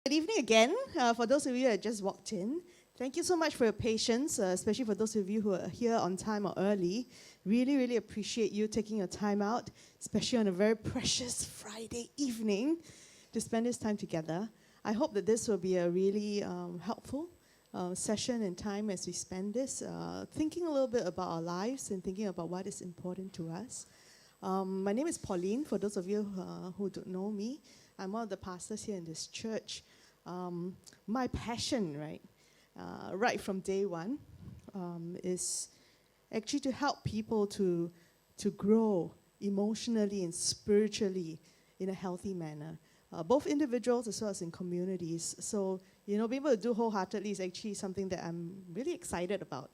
Good evening again. For those of you that just walked in, thank you so much for your patience, especially for those of you who are here on time or early. Really, really appreciate you taking your time out, especially on a very precious Friday evening, to spend this time together. I hope that this will be a really helpful session and time as we spend this, thinking a little bit about our lives and thinking about what is important to us. My name is Pauline, for those of you who don't know me. I'm one of the pastors here in this church. My passion, right from day one, is actually to help people to grow emotionally and spiritually in a healthy manner, both individuals as well as in communities. So, being able to do wholeheartedly is actually something that I'm really excited about.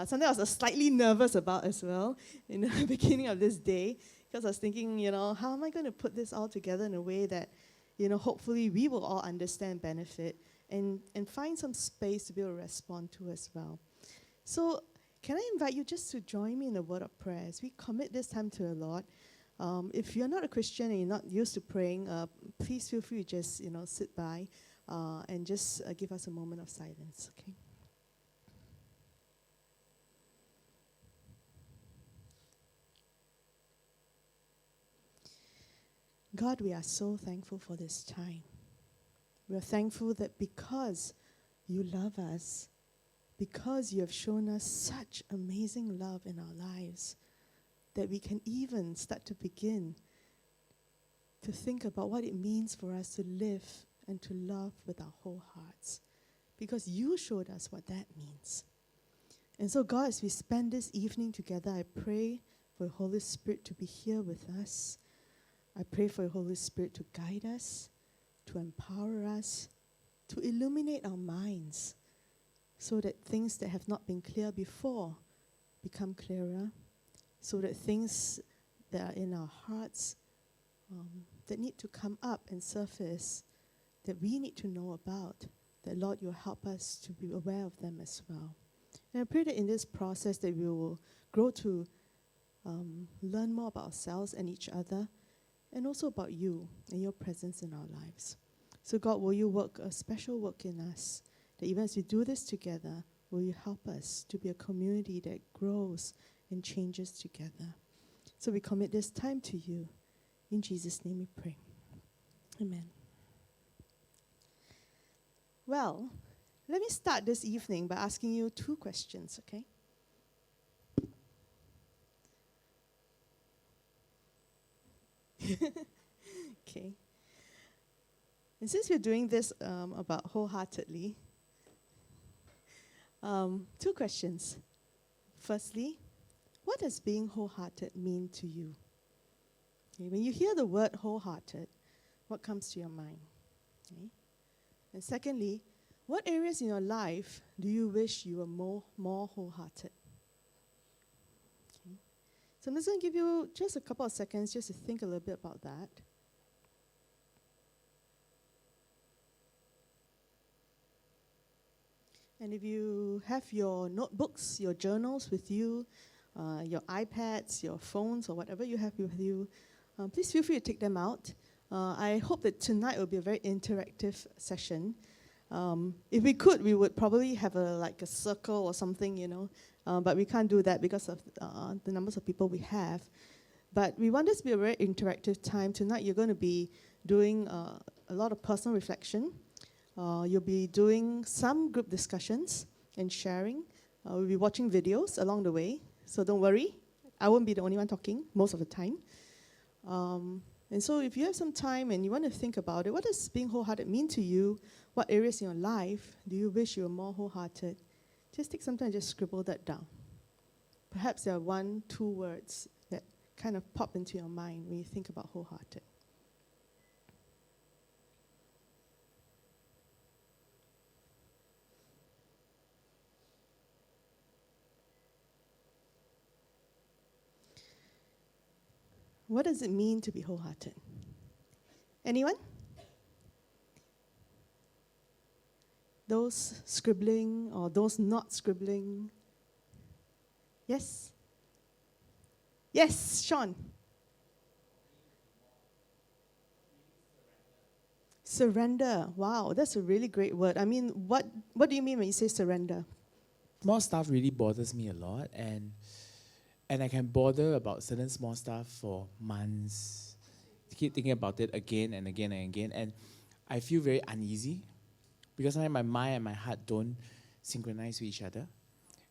Something I was slightly nervous about as well in the beginning of this day, because I was thinking, how am I going to put this all together in a way that, hopefully we will all understand, benefit, and find some space to be able to respond to as well. So can I invite you just to join me in a word of prayer as we commit this time to the Lord. If you're not a Christian and you're not used to praying, please feel free to just, sit by and just give us a moment of silence, okay? God, we are so thankful for this time. We are thankful that because you love us, because you have shown us such amazing love in our lives, that we can even start to begin to think about what it means for us to live and to love with our whole hearts, because you showed us what that means. And so, God, as we spend this evening together, I pray for the Holy Spirit to be here with us. I pray for the Holy Spirit to guide us, to empower us, to illuminate our minds, so that things that have not been clear before become clearer, so that things that are in our hearts that need to come up and surface, that we need to know about, that, Lord, you'll help us to be aware of them as well. And I pray that in this process that we will grow to learn more about ourselves and each other, and also about you and your presence in our lives. So, God, will you work a special work in us, that even as we do this together, will you help us to be a community that grows and changes together. So we commit this time to you. In Jesus' name we pray. Amen. Well, let me start this evening by asking you two questions, okay? Okay. And since we're doing this about wholeheartedly, two questions. Firstly, what does being wholehearted mean to you? Okay, when you hear the word wholehearted, what comes to your mind? Okay. And secondly, what areas in your life do you wish you were more wholehearted? Okay. So I'm just going to give you just a couple of seconds just to think a little bit about that. And if you have your notebooks, your journals with you, your iPads, your phones, or whatever you have with you, please feel free to take them out. I hope that tonight will be a very interactive session. If we could, we would probably have a circle or something, but we can't do that because of the numbers of people we have. But we want this to be a very interactive time. Tonight you're going to be doing a lot of personal reflection. You'll be doing some group discussions and sharing. We'll be watching videos along the way, so don't worry. I won't be the only one talking most of the time. And so if you have some time and you want to think about it, what does being wholehearted mean to you? What areas in your life do you wish you were more wholehearted? Just take some time and just scribble that down. Perhaps there are 1, 2 words that kind of pop into your mind when you think about wholehearted. What does it mean to be wholehearted? Anyone? Those scribbling or those not scribbling? Yes? Yes, Sean. Surrender. Wow, that's a really great word. I mean, what do you mean when you say surrender? Small stuff really bothers me a lot, and I can bother about certain small stuff for months. Keep thinking about it again and again and again, and I feel very uneasy because sometimes my mind and my heart don't synchronize with each other.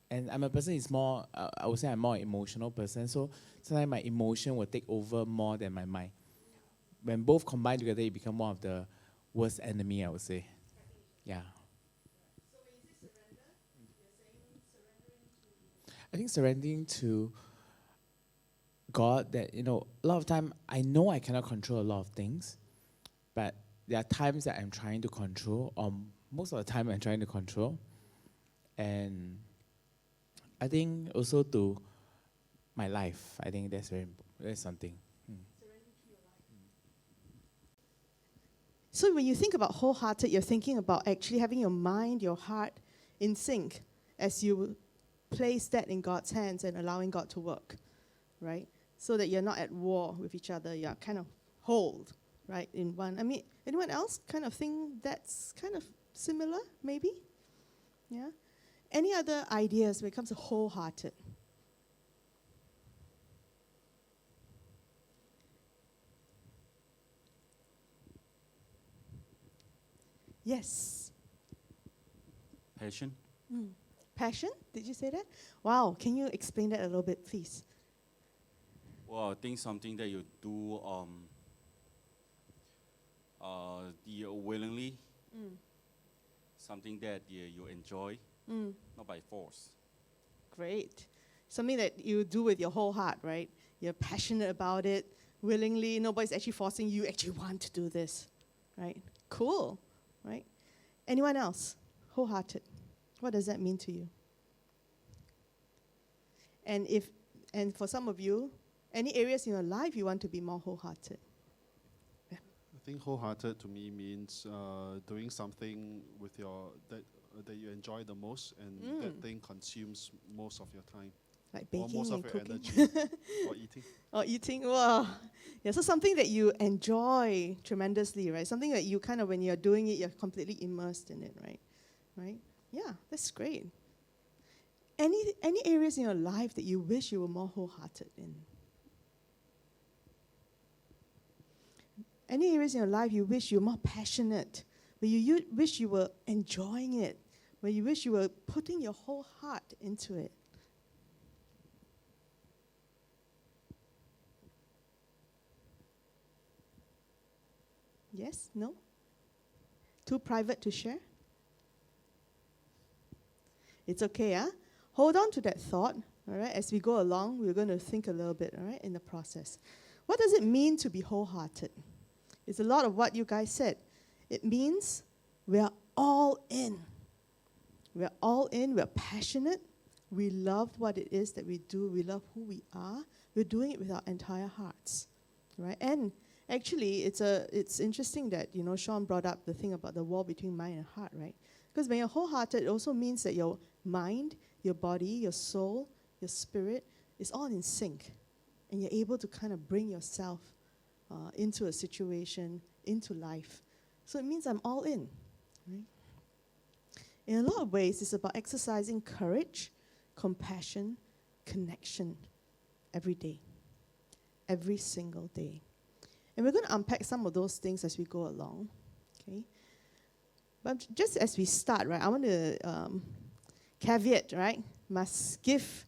And I'm a person who's more, I would say I'm more an emotional person, so sometimes my emotion will take over more than my mind. When both combine together, it becomes one of the worst enemy, I would say. Yeah. So when you say surrender, you're saying surrendering to... I think surrendering to God that, a lot of time I know I cannot control a lot of things, but there are times that I'm trying to control, or most of the time I'm trying to control. And I think also to my life, I think that's something. So when you think about wholehearted, you're thinking about actually having your mind, your heart in sync as you place that in God's hands and allowing God to work, right? So that you're not at war with each other. You're kind of whole, right, in one. I mean, anyone else kind of think that's kind of similar, maybe? Yeah? Any other ideas when it comes to wholehearted? Yes. Passion. Passion? Did you say that? Wow. Can you explain that a little bit, please? Well, I think something that you do willingly, something that you enjoy, not by force. Great. Something that you do with your whole heart, right? You're passionate about it, willingly. Nobody's actually forcing you. Actually want to do this, right? Cool, right? Anyone else? Wholehearted. What does that mean to you? And for some of you, any areas in your life you want to be more wholehearted? I think wholehearted to me means doing something with that you enjoy the most, and that thing consumes most of your time. Like Or baking most and of your cooking? energy. Or eating. Or eating? Wow. Yeah, so something that you enjoy tremendously, right? Something that you kind of, when you're doing it, you're completely immersed in it, right? Right? Yeah, that's great. Any areas in your life that you wish you were more wholehearted in? Any areas in your life you wish you were more passionate, where you wish you were enjoying it, where you wish you were putting your whole heart into it? Yes? No? Too private to share? It's okay, huh? Hold on to that thought, all right? As we go along, we're going to think a little bit, all right, in the process. What does it mean to be wholehearted? It's a lot of what you guys said. It means we're all in. We're all in, we're passionate, we love what it is that we do, we love who we are, we're doing it with our entire hearts, right? And actually, it's interesting that, Sean brought up the thing about the wall between mind and heart, right? Because when you're wholehearted, it also means that your mind, your body, your soul, your spirit is all in sync. And you're able to kind of bring yourself into a situation, into life. So it means I'm all in, right? In a lot of ways, it's about exercising courage, compassion, connection every day, every single day. And we're going to unpack some of those things as we go along, okay? But just as we start, right, I want to caveat, right? Must give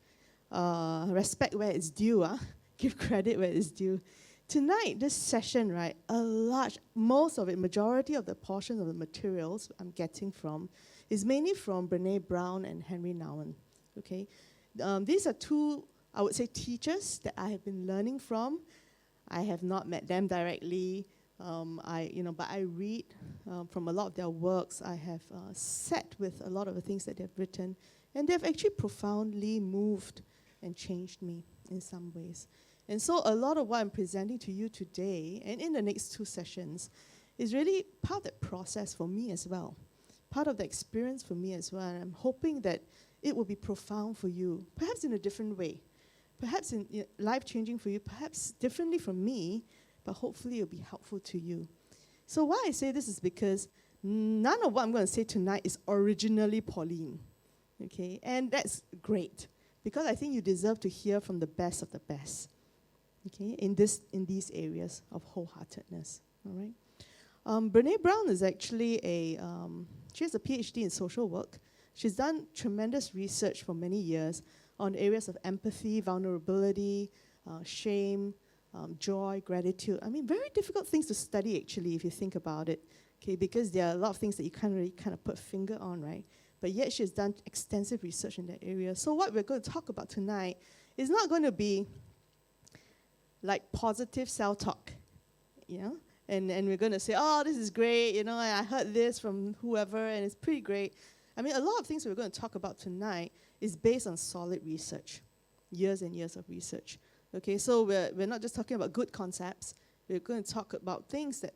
respect where it's due, give credit where it's due. Tonight, this session, right, most of it, majority of the portion of the materials I'm getting from is mainly from Brene Brown and Henry Nouwen, okay? These are two, I would say, teachers that I have been learning from. I have not met them directly, but I read from a lot of their works. I have sat with a lot of the things that they've written, and they've actually profoundly moved and changed me in some ways. And so a lot of what I'm presenting to you today and in the next two sessions is really part of that process for me as well, part of the experience for me as well. And I'm hoping that it will be profound for you, perhaps in a different way, perhaps life-changing for you, perhaps differently from me, but hopefully it'll be helpful to you. So why I say this is because none of what I'm going to say tonight is originally Pauline. Okay, and that's great because I think you deserve to hear from the best of the best. Okay, in these areas of wholeheartedness. All right. Brene Brown is actually she has a PhD in social work. She's done tremendous research for many years on areas of empathy, vulnerability, shame, joy, gratitude. I mean, very difficult things to study actually if you think about it. Okay, because there are a lot of things that you can't really kind of put a finger on, right? But yet she's done extensive research in that area. So what we're going to talk about tonight is not going to be like positive self-talk, you know? And we're going to say, oh, this is great, you know, I heard this from whoever, and it's pretty great. I mean, a lot of things we're going to talk about tonight is based on solid research, years and years of research. Okay, so we're not just talking about good concepts. We're going to talk about things that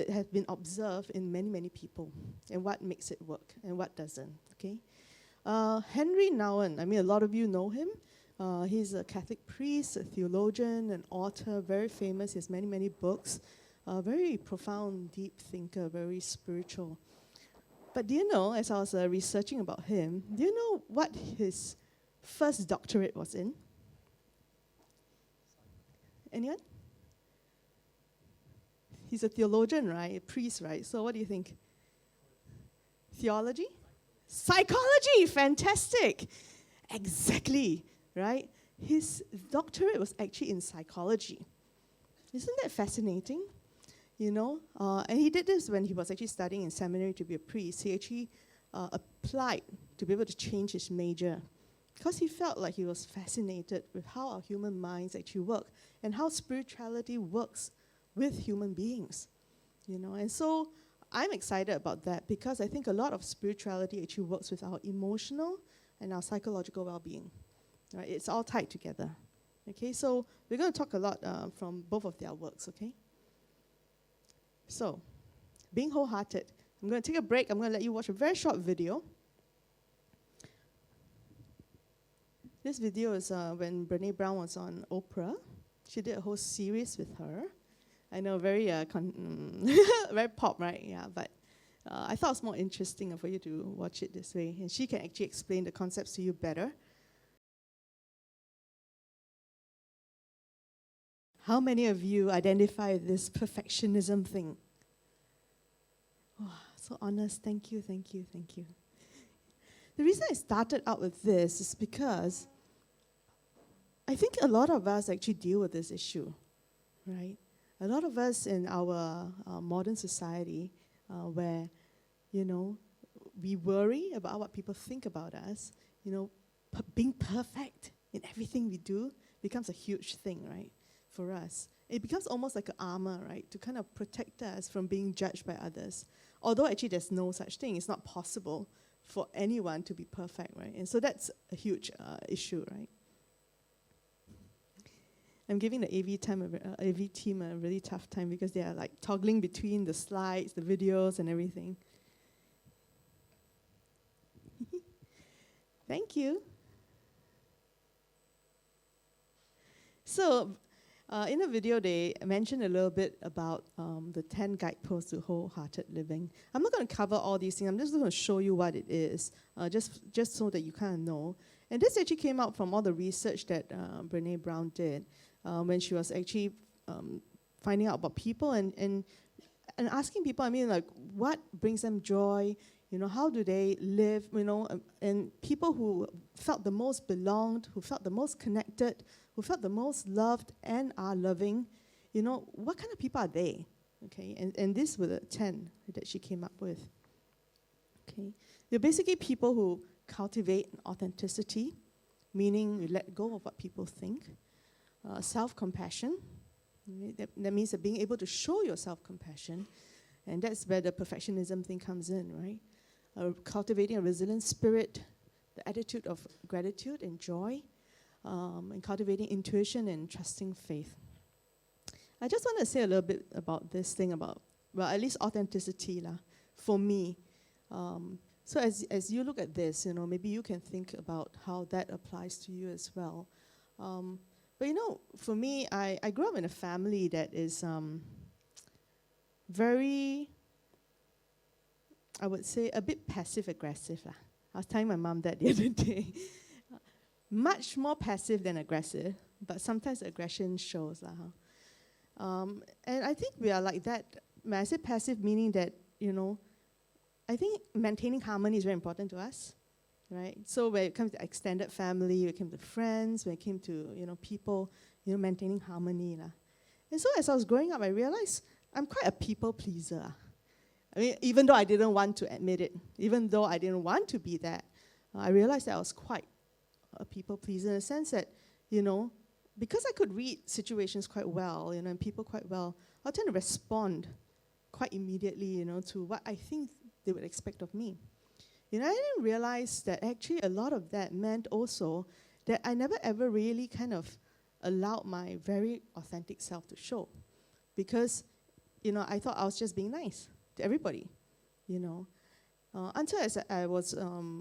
have been observed in many, many people, and what makes it work and what doesn't. Okay, Henry Nouwen. I mean, a lot of you know him. He's a Catholic priest, a theologian, an author, very famous. He has many, many books. Very profound, deep thinker, very spiritual. But do you know, as I was researching about him, do you know what his first doctorate was in? Anyone? He's a theologian, right? A priest, right? So what do you think? Theology? Psychology! Fantastic! Exactly, right? His doctorate was actually in psychology. Isn't that fascinating? You know, and he did this when he was actually studying in seminary to be a priest. He actually applied to be able to change his major because he felt like he was fascinated with how our human minds actually work and how spirituality works with human beings, you know. And so I'm excited about that because I think a lot of spirituality actually works with our emotional and our psychological well-being, right? It's all tied together. Okay, so we're going to talk a lot from both of their works, okay? So, being wholehearted. I'm going to take a break. I'm going to let you watch a very short video. This video is when Brene Brown was on Oprah. She did a whole series with her. I know, very very pop, right? Yeah, but I thought it was more interesting for you to watch it this way. And she can actually explain the concepts to you better. How many of you identify with this perfectionism thing? Oh, so honest. Thank you, thank you, thank you. The reason I started out with this is because I think a lot of us actually deal with this issue, right? A lot of us in our modern society where, you know, we worry about what people think about us, you know, being perfect in everything we do becomes a huge thing, right? For us. It becomes almost like an armor, right, to kind of protect us from being judged by others. Although actually there's no such thing. It's not possible for anyone to be perfect, right? And so that's a huge issue, right? I'm giving the AV team a really tough time because they are like toggling between the slides, the videos, and everything. Thank you. So, in the video, they mentioned a little bit about the 10 guideposts to wholehearted living. I'm not going to cover all these things. I'm just going to show you what it is, just so that you kind of know. And this actually came out from all the research that Brene Brown did when she was actually finding out about people and asking people, I mean, like, what brings them joy? You know, how do they live? You know, and people who felt the most belonged, who felt the most connected, who felt the most loved and are loving, you know, what kind of people are they? Okay, and these were the 10 that she came up with. Okay, they're basically people who cultivate authenticity, meaning you let go of what people think. Self-compassion, right? That means that being able to show your self-compassion, and that's where the perfectionism thing comes in, right? Cultivating a resilient spirit, the attitude of gratitude and joy, and cultivating intuition and trusting faith. I just want to say a little bit about this thing about, well, at least authenticity for me. So as you look at this, you know, maybe you can think about how that applies to you as well. But you know, for me, I grew up in a family that is very, I would say, a bit passive-aggressive. I was telling my mom that the other day. Much more passive than aggressive, but sometimes aggression shows. And I think we are like that. When I say passive, meaning that, I think maintaining harmony is very important to us, right? So when it comes to extended family, when it came to friends, when it came to, people, maintaining harmony. And so as I was growing up, I realized I'm quite a people pleaser. I mean, even though I didn't want to admit it, even though I didn't want to be that, I realized that I was quite a people pleaser in the sense that, because I could read situations quite well, and people quite well, I tend to respond quite immediately, to what I think they would expect of me. I didn't realize that actually a lot of that meant also that I never ever really kind of allowed my very authentic self to show. Because, I thought I was just being nice to everybody, until I was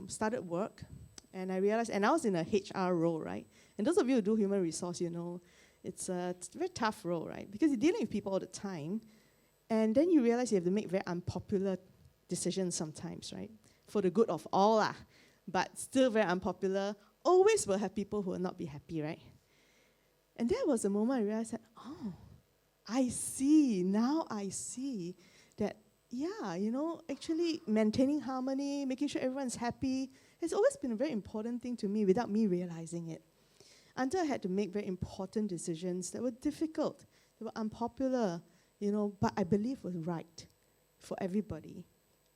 started work, and I realized, and I was in a HR role, right? And those of you who do human resource, it's a very tough role, right? Because you're dealing with people all the time, and then you realize you have to make very unpopular decisions sometimes, right? For the good of all, but still very unpopular. Always will have people who will not be happy, right? And that was the moment I realized that, I see, now I see that, actually maintaining harmony, making sure everyone's happy, has always been a very important thing to me without me realizing it. Until I had to make very important decisions that were difficult, that were unpopular, but I believe was right for everybody.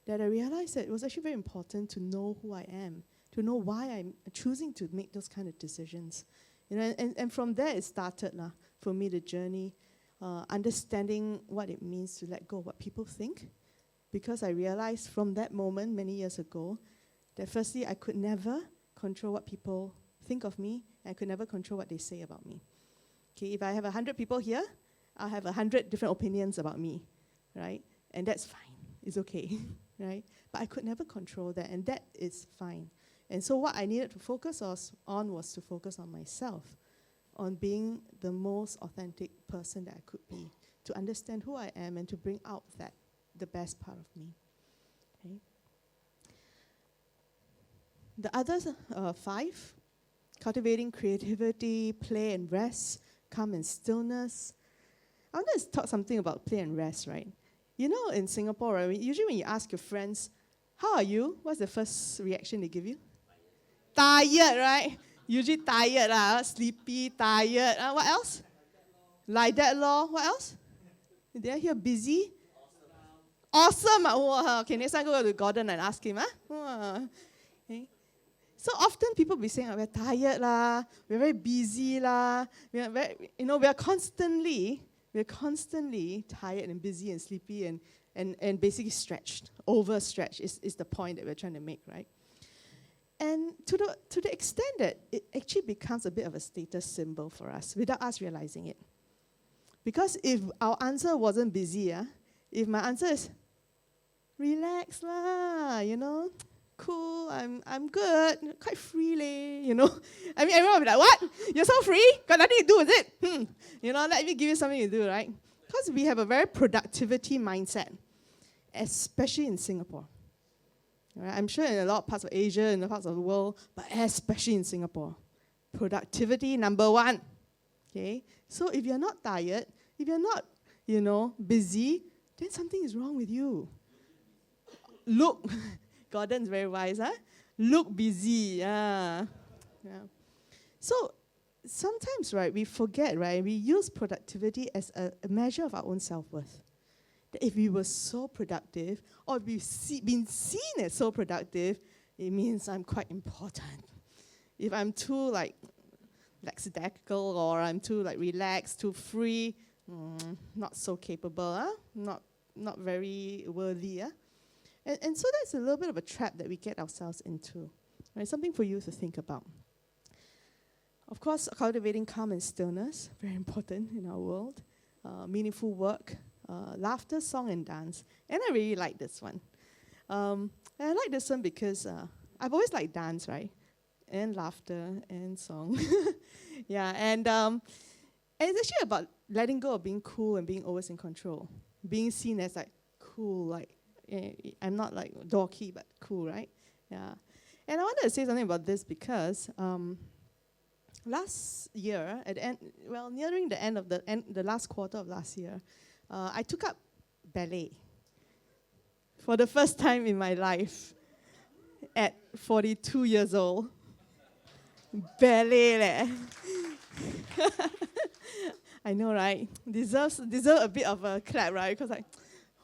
That I realized that it was actually very important to know who I am, to know why I'm choosing to make those kind of decisions. And from there it started for me, the journey, understanding what it means to let go of what people think. Because I realized from that moment many years ago that firstly, I could never control what people think of me, and I could never control what they say about me. Okay, if I have 100 people here, I'll have 100 different opinions about me, right? And that's fine, it's okay, right? But I could never control that, and that is fine. And so what I needed to focus on was to focus on myself, on being the most authentic person that I could be, to understand who I am and to bring out the best part of me. Okay. The other 5, cultivating creativity, play and rest, calm and stillness. I want to talk something about play and rest, right? In Singapore, right, usually when you ask your friends, how are you? What's the first reaction they give you? Tired, right? Usually tired, sleepy, tired. What else? Like that, lor. What else? Did I hear busy? Awesome. Okay, next time go to Gordon and ask him. Okay. So often people be saying, we're tired, we're very busy, we are constantly tired and busy and sleepy and basically stretched, overstretched is the point that we're trying to make, right? And to the extent that it actually becomes a bit of a status symbol for us without us realizing it. Because if our answer wasn't busy, if my answer is relax cool, I'm good, quite free I mean, everyone will be like, what? You're so free? Got nothing to do with it? Let me give you something to do, right? Because we have a very productivity mindset, especially in Singapore. Right? I'm sure in a lot of parts of Asia, in the parts of the world, but especially in Singapore. Productivity, number 1. Okay? So if you're not tired, if you're not, busy, then something is wrong with you. Look, Gordon's very wise, Look busy, yeah. So sometimes, right, we forget, right, we use productivity as a measure of our own self-worth. That if we were so productive, or if we've been seen as so productive, it means I'm quite important. If I'm too, lackadaisical, or I'm too, relaxed, too free, not so capable, not very worthy, And so that's a little bit of a trap that we get ourselves into. Right? Something for you to think about. Of course, cultivating calm and stillness, very important in our world. Meaningful work, laughter, song, and dance. And I really like this one. And I like this one because I've always liked dance, right? And laughter and song. Yeah, and it's actually about letting go of being cool and being always in control. Being seen as like cool, like I'm not like dorky, but cool, right? Yeah. And I wanted to say something about this because last year, at the end, nearing the end of the last quarter of last year, I took up ballet for the first time in my life at 42 years old. Ballet, leh. I know, right? Deserve a bit of a clap, right? Because like,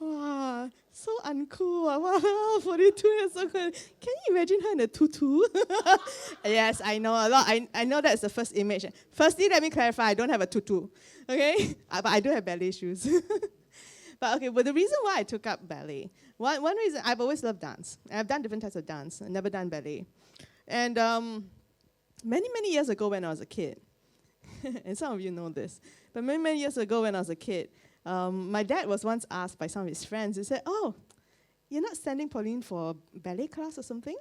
wow, so uncool. Wow, 42 years old. Can you imagine her in a tutu? Yes, I know a lot. I know that's the first image. Firstly, let me clarify, I don't have a tutu, okay? But I do have ballet shoes. But the reason why I took up ballet, one reason, I've always loved dance. I've done different types of dance. I've never done ballet. And many, many years ago when I was a kid, and some of you know this, but many, many years ago when I was a kid, my dad was once asked by some of his friends, he said, "Oh, you're not sending Pauline for ballet class or something?"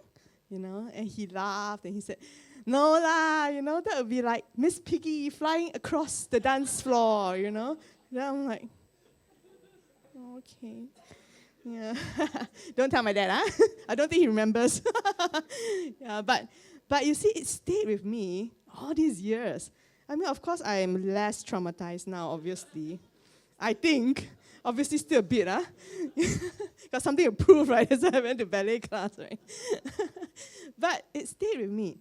And he laughed and he said, "No lah, that would be like Miss Piggy flying across the dance floor, Then I'm like, okay. Yeah. Don't tell my dad, huh? I don't think he remembers. Yeah, but you see, it stayed with me all these years. I mean, of course, I am less traumatized now, obviously. I think, obviously, still a bit, huh? Got something to prove, right? That's why I went to ballet class, right? But it stayed with me.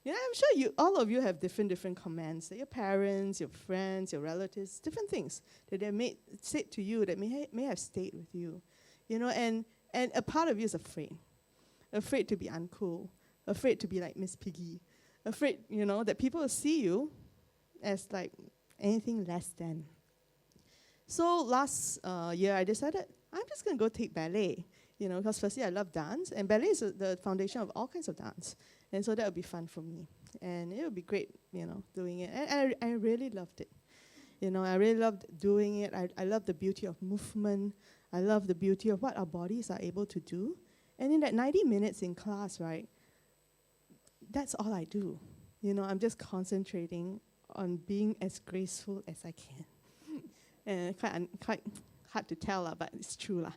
I'm sure all of you have different comments that your parents, your friends, your relatives, different things that they said to you that may have stayed with you. And a part of you is afraid to be uncool, afraid to be like Miss Piggy, afraid, that people will see you as like anything less than. So last year I decided I'm just going to go take ballet, because firstly I love dance, and ballet is the foundation of all kinds of dance. And so that would be fun for me. And it would be great, doing it. And I really loved it. I really loved doing it. I love the beauty of movement. I love the beauty of what our bodies are able to do. And in that 90 minutes in class, right, that's all I do. I'm just concentrating on being as graceful as I can. And quite hard to tell, but it's true.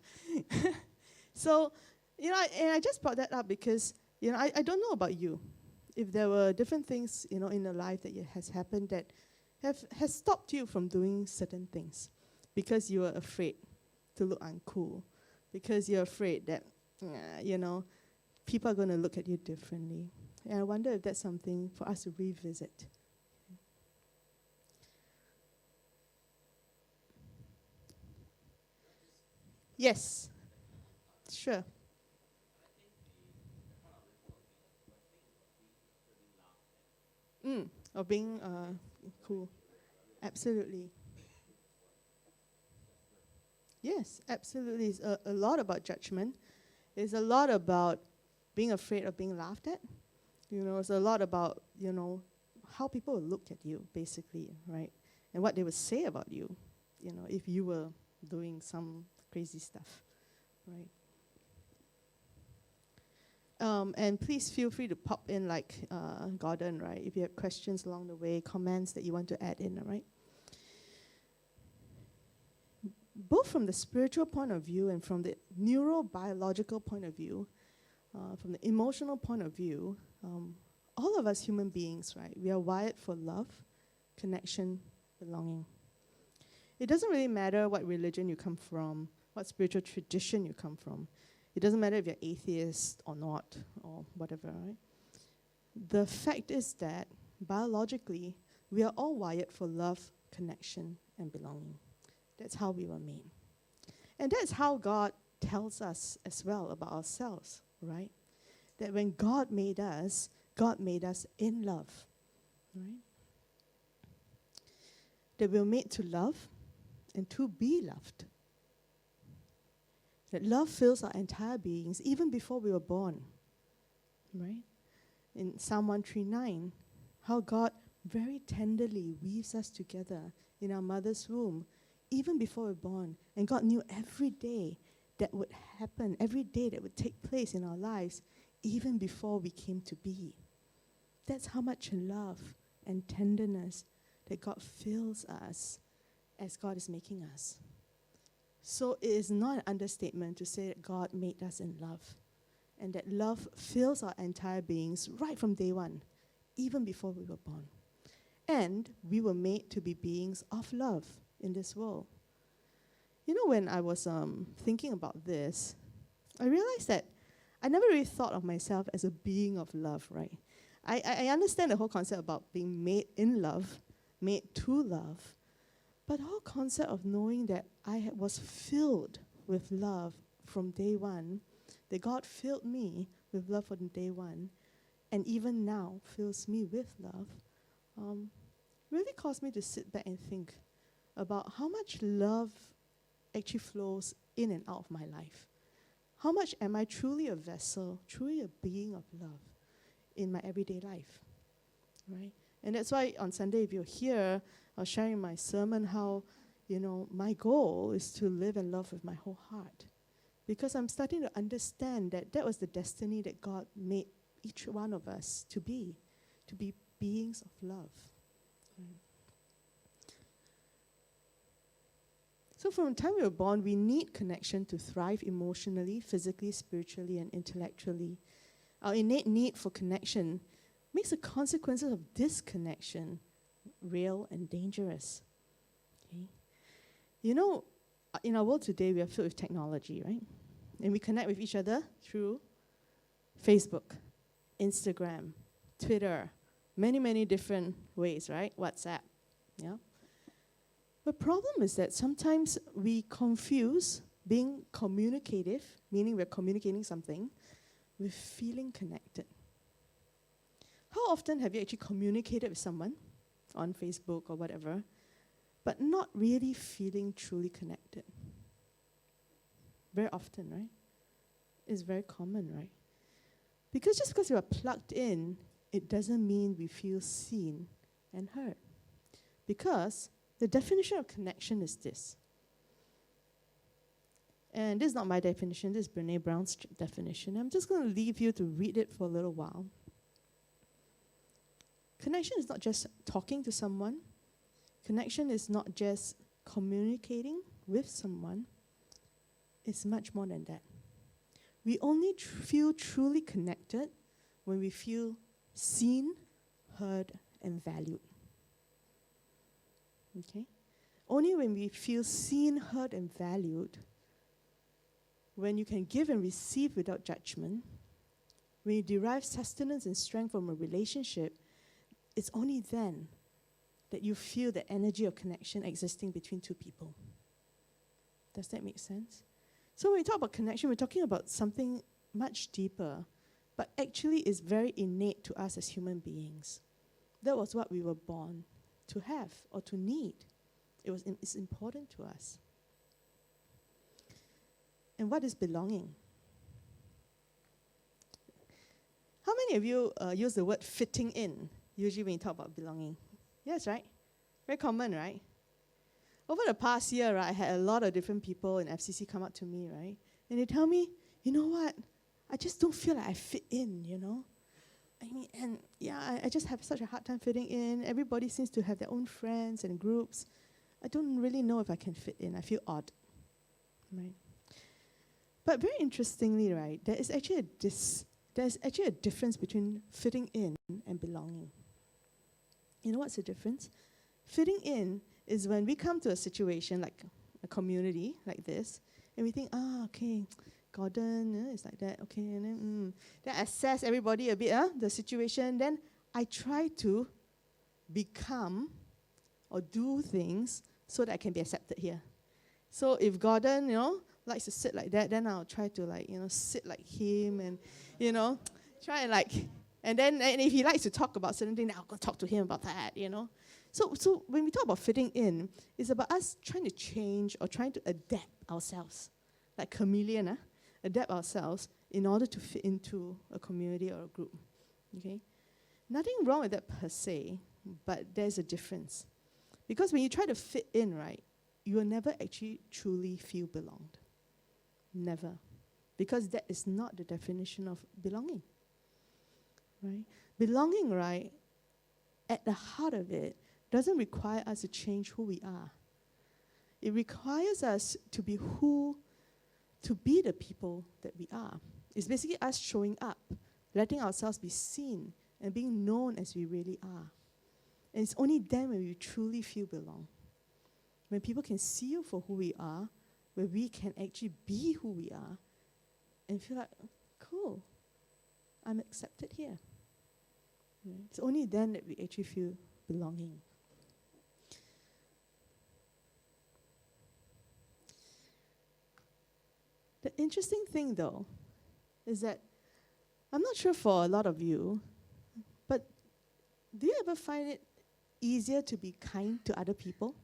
So, and I just brought that up because, I don't know about you. If there were different things, in your life that has happened that has stopped you from doing certain things because you were afraid to look uncool, because you're afraid that, people are going to look at you differently. And I wonder if that's something for us to revisit. Yes, sure. Of being cool. Absolutely. Yes, absolutely. It's a lot about judgment. It's a lot about being afraid of being laughed at. It's a lot about, how people will look at you, basically, right? And what they would say about you, if you were doing some crazy stuff, right? And please feel free to pop in like Gordon, right? If you have questions along the way, comments that you want to add in, right? Both from the spiritual point of view and from the neurobiological point of view, from the emotional point of view, all of us human beings, right, we are wired for love, connection, belonging. It doesn't really matter what religion you come from, what spiritual tradition you come from. It doesn't matter if you're atheist or not, or whatever, right? The fact is that, biologically, we are all wired for love, connection, and belonging. That's how we were made. And that's how God tells us as well about ourselves, right? That when God made us in love, right? That we're made to love and to be loved. That love fills our entire beings even before we were born, right? In Psalm 139, how God very tenderly weaves us together in our mother's womb even before we're born. And God knew every day that would happen, every day that would take place in our lives even before we came to be. That's how much love and tenderness that God fills us as God is making us. So it is not an understatement to say that God made us in love, and that love fills our entire beings right from day one, even before we were born. And we were made to be beings of love in this world. You know, when I was thinking about this, I realized that I never really thought of myself as a being of love, right? I understand the whole concept about being made in love, made to love, but the whole concept of knowing that I was filled with love from day one, that God filled me with love from day one, and even now fills me with love, really caused me to sit back and think about how much love actually flows in and out of my life. How much am I truly a vessel, truly a being of love in my everyday life, right? And that's why on Sunday, if you're here, I was sharing my sermon how, my goal is to live and love with my whole heart. Because I'm starting to understand that that was the destiny that God made each one of us to be beings of love. Right? So from the time we were born, we need connection to thrive emotionally, physically, spiritually, and intellectually. Our innate need for connection makes the consequences of disconnection real and dangerous. Okay? In our world today, we are filled with technology, right? And we connect with each other through Facebook, Instagram, Twitter, many, many different ways, right? WhatsApp, yeah? The problem is that sometimes we confuse being communicative, meaning we're communicating something, with feeling connected. How often have you actually communicated with someone on Facebook or whatever, but not really feeling truly connected? Very often, right? It's very common, right? Because just because you are plugged in, it doesn't mean we feel seen and heard. Because the definition of connection is this. And this is not my definition, this is Brene Brown's definition. I'm just going to leave you to read it for a little while. Connection is not just talking to someone. Connection is not just communicating with someone. It's much more than that. We only feel truly connected when we feel seen, heard, and valued. Okay? Only when we feel seen, heard, and valued, when you can give and receive without judgment, when you derive sustenance and strength from a relationship, it's only then that you feel the energy of connection existing between two people. Does that make sense? So when we talk about connection, we're talking about something much deeper, but actually is very innate to us as human beings. That was what we were born to have or to need. It's important to us. And what is belonging? How many of you use the word fitting in, usually when you talk about belonging? Yes, right? Very common, right? Over the past year, right, I had a lot of different people in FCC come up to me, right? And they tell me, you know what? I just don't feel like I fit in, I mean, and yeah, I just have such a hard time fitting in. Everybody seems to have their own friends and groups. I don't really know if I can fit in. I feel odd, right? But very interestingly, right, there's actually a difference between fitting in and belonging. You know what's the difference? Fitting in is when we come to a situation like a community like this, and we think, okay, Gordon, it's like that, okay, and then assess everybody a bit, the situation. Then I try to become or do things so that I can be accepted here. So if Gordon, likes to sit like that, then I'll try to sit like him and, try and then if he likes to talk about certain things, I'll go talk to him about that, So when we talk about fitting in, it's about us trying to change or trying to adapt ourselves, like chameleon, adapt ourselves in order to fit into a community or a group, okay? Nothing wrong with that per se, but there's a difference. Because when you try to fit in, right, you will never actually truly feel belonged. Never. Because that is not the definition of belonging, right? Belonging, right, at the heart of it, doesn't require us to change who we are. It requires us to be the people that we are. It's basically us showing up, letting ourselves be seen, and being known as we really are. And it's only then when we truly feel belong. When people can see you for who we are, where we can actually be who we are, and feel like, cool, I'm accepted here. It's only then that we actually feel belonging. The interesting thing, though, is that I'm not sure for a lot of you, but do you ever find it easier to be kind to other people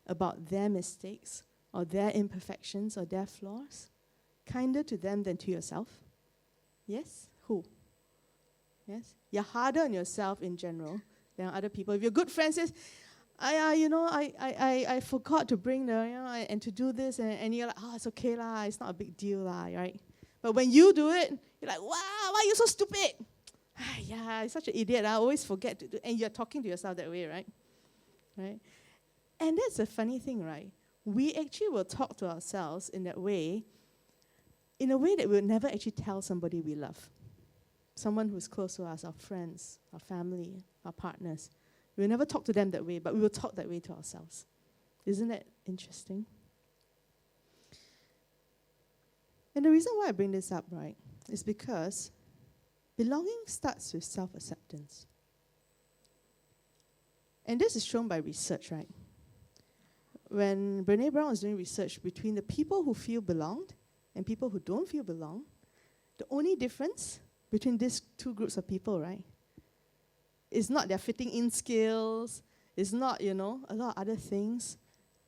about their mistakes or their imperfections or their flaws? Kinder to them than to yourself? Yes? Who? Yes? You're harder on yourself in general than on other people. If your good friend says, I forgot to bring and to do this, and you're like, oh, it's okay lah, it's not a big deal lah, right? But when you do it, you're like, wow, why are you so stupid? Yeah, I'm such an idiot, I always forget to do, and you're talking to yourself that way, right? Right? And that's a funny thing, right? We actually will talk to ourselves in that way, in a way that we'll never actually tell somebody we love. Someone who's close to us, our friends, our family, our partners. We'll never talk to them that way, but we will talk that way to ourselves. Isn't that interesting? And the reason why I bring this up, right, is because belonging starts with self-acceptance. And this is shown by research, right? When Brené Brown was doing research between the people who feel belonged and people who don't feel belong, the only difference between these two groups of people, right, is not their fitting in skills, it's not, a lot of other things.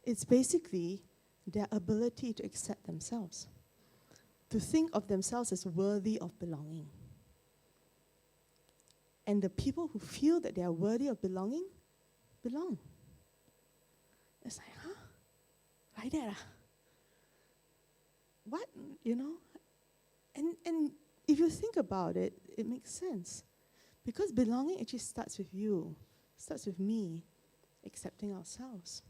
It's basically their ability to accept themselves, to think of themselves as worthy of belonging. And the people who feel that they are worthy of belonging, belong. It's like, huh? Like that? What? And if you think about it, it makes sense. Because belonging actually starts with you, starts with me, accepting ourselves.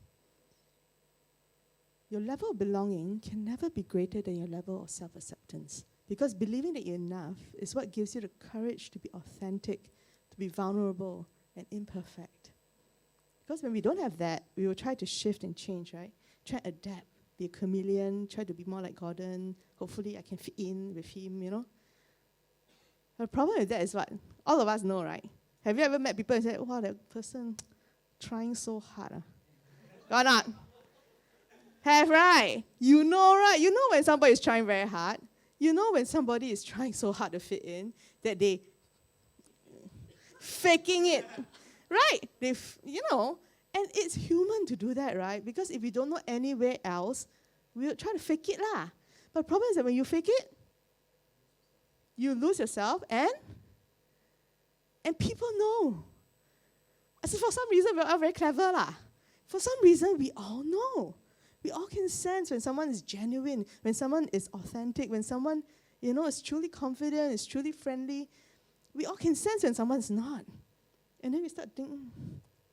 Your level of belonging can never be greater than your level of self-acceptance. Because believing that you're enough is what gives you the courage to be authentic, to be vulnerable and imperfect. Because when we don't have that, we will try to shift and change, right? Try and adapt, be a chameleon, try to be more like Gordon. Hopefully I can fit in with him, The problem with that is what? All of us know, right? Have you ever met people and said, wow, that person trying so hard? Or not? Have, right? You know, right? You know when somebody is trying very hard. You know when somebody is trying so hard to fit in that they faking it. Right? And it's human to do that, right? Because if we don't know anywhere else, we'll try to fake it lah. But the problem is that when you fake it, you lose yourself and people know. As if for some reason we're all very clever lah. For some reason we all know. We all can sense when someone is genuine, when someone is authentic, when someone, is truly confident, is truly friendly. We all can sense when someone's not. And then we start thinking,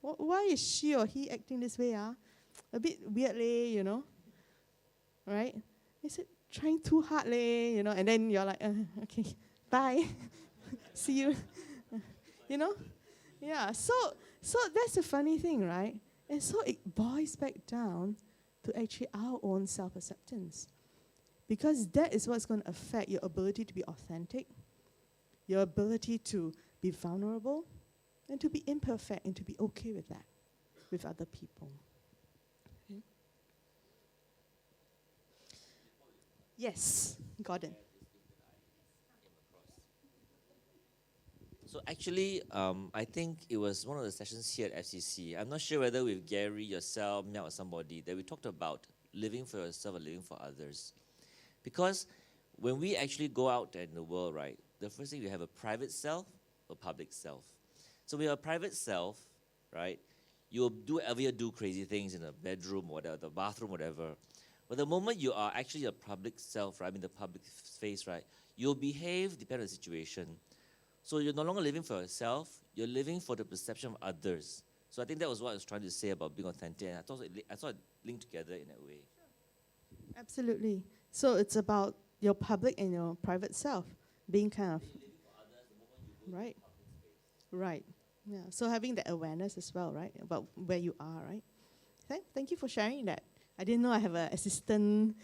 why is she or he acting this way? A bit weirdly, Right? They said, trying too hard, and then you're like, okay, bye. See you. Yeah, so that's the funny thing, right? And so it boils back down to actually our own self-acceptance. Because that is what's going to affect your ability to be authentic, your ability to be vulnerable, and to be imperfect and to be okay with that, with other people. Okay. Yes, Gordon. So actually, I think it was one of the sessions here at FCC. I'm not sure whether with Gary, yourself, Mel, or somebody, that we talked about living for yourself or living for others. Because when we actually go out in the world, right, the first thing we have a private self, a public self. So we have a private self, right? You'll do whatever you do, crazy things in the bedroom, whatever, the bathroom, whatever. But the moment you are actually a public self, right, the public face, right, you'll behave depending on the situation. So you're no longer living for yourself, you're living for the perception of others. So I think that was what I was trying to say about being authentic. And I thought it linked together in that way. Absolutely. So it's about your public and your private self being kind of right. Right. Yeah. So having that awareness as well, right, about where you are, right? Thank you for sharing that. I didn't know I have an assistant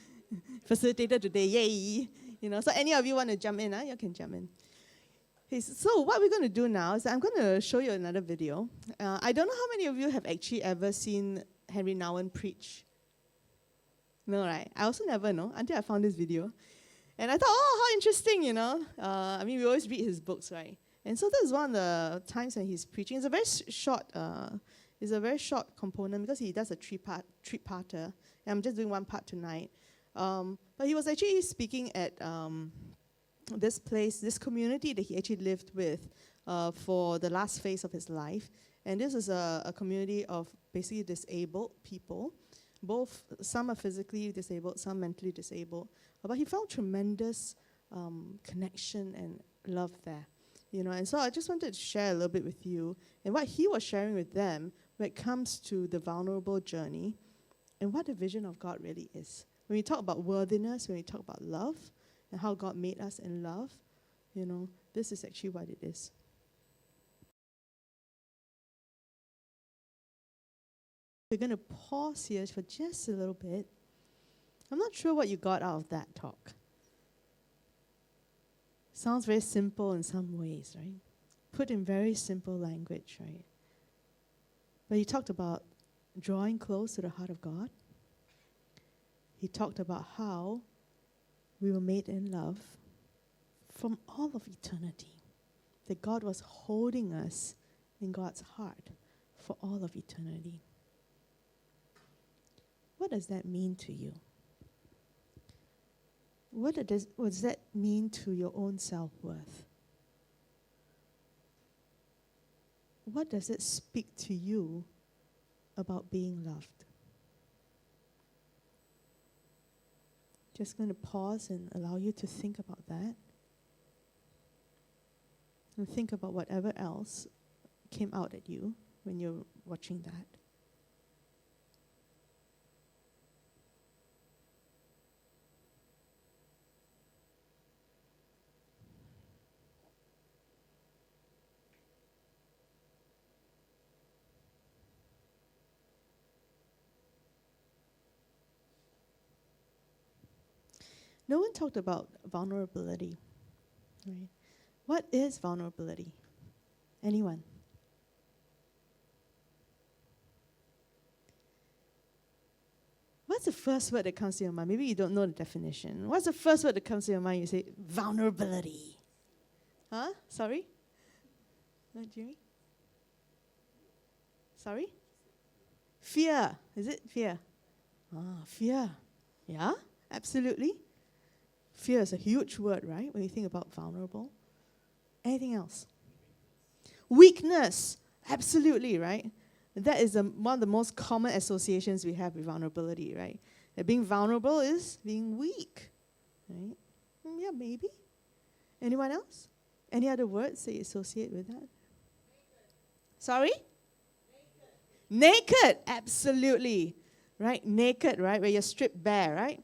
facilitator today. Yay! So any of you want to jump in? You can jump in. Okay, so what we're going to do now is I'm going to show you another video. I don't know how many of you have actually ever seen Henry Nouwen preach. No, right? I also never know until I found this video. And I thought, oh, how interesting, we always read his books, right? And so this is one of the times when he's preaching. It's a very short component because he does a three-parter. And I'm just doing one part tonight. But he was actually speaking at this place, this community that he actually lived with for the last phase of his life. And this is a community of basically disabled people. Some are physically disabled, some mentally disabled. But he found tremendous connection and love there. And so I just wanted to share a little bit with you and what he was sharing with them when it comes to the vulnerable journey and what the vision of God really is. When we talk about worthiness, when we talk about love and how God made us in love, this is actually what it is. We're going to pause here for just a little bit. I'm not sure what you got out of that talk. Sounds very simple in some ways, right? Put in very simple language, right? But he talked about drawing close to the heart of God. He talked about how we were made in love from all of eternity. That God was holding us in God's heart for all of eternity. What does that mean to you? What does that mean to your own self-worth? What does it speak to you about being loved? Just going to pause and allow you to think about that. And think about whatever else came out at you when you're watching that. No one talked about vulnerability, right? What is vulnerability? Anyone? What's the first word that comes to your mind? Maybe you don't know the definition. What's the first word that comes to your mind? You say, vulnerability. Huh? Sorry? No, Jimmy? Sorry? Fear. Is it fear? Fear. Yeah, absolutely. Fear is a huge word, right? When you think about vulnerable. Anything else? Weakness. Absolutely, right? That is one of the most common associations we have with vulnerability, right? That being vulnerable is being weak, right? Yeah, maybe. Anyone else? Any other words that you associate with that? Sorry? Naked. Absolutely. Right? Naked, right? Where you're stripped bare, right?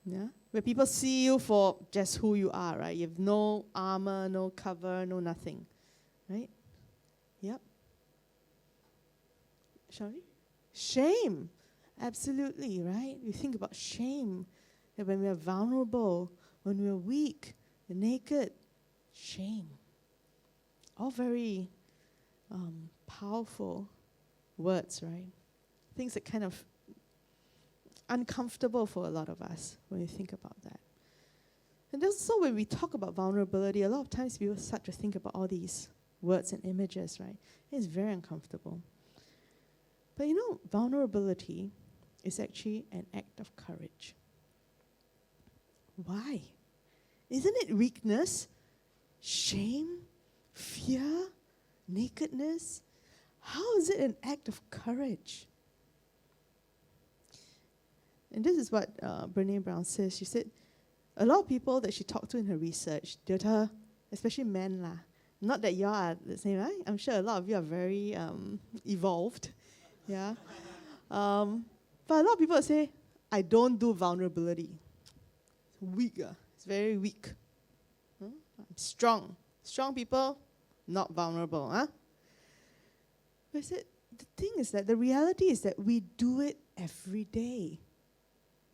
Yeah? Where people see you for just who you are, right? You have no armor, no cover, no nothing. Right? Yep. Sorry? Shame. Absolutely, right? You think about shame. That when we are vulnerable, when we are weak, naked, shame. All very powerful words, right? Things that kind of uncomfortable for a lot of us when we think about that. And also when we talk about vulnerability, a lot of times people start to think about all these words and images, right? It's very uncomfortable. But vulnerability is actually an act of courage. Why? Isn't it weakness, shame, fear, nakedness? How is it an act of courage? And this is what Brené Brown says. She said, a lot of people that she talked to in her research, they'll tell her, especially men, Not that y'all are the same, right? I'm sure a lot of you are very evolved. Yeah. But a lot of people say, I don't do vulnerability. It's weak. It's very weak. I'm strong. Strong people, not vulnerable. But I said, the thing is that the reality is that we do it every day.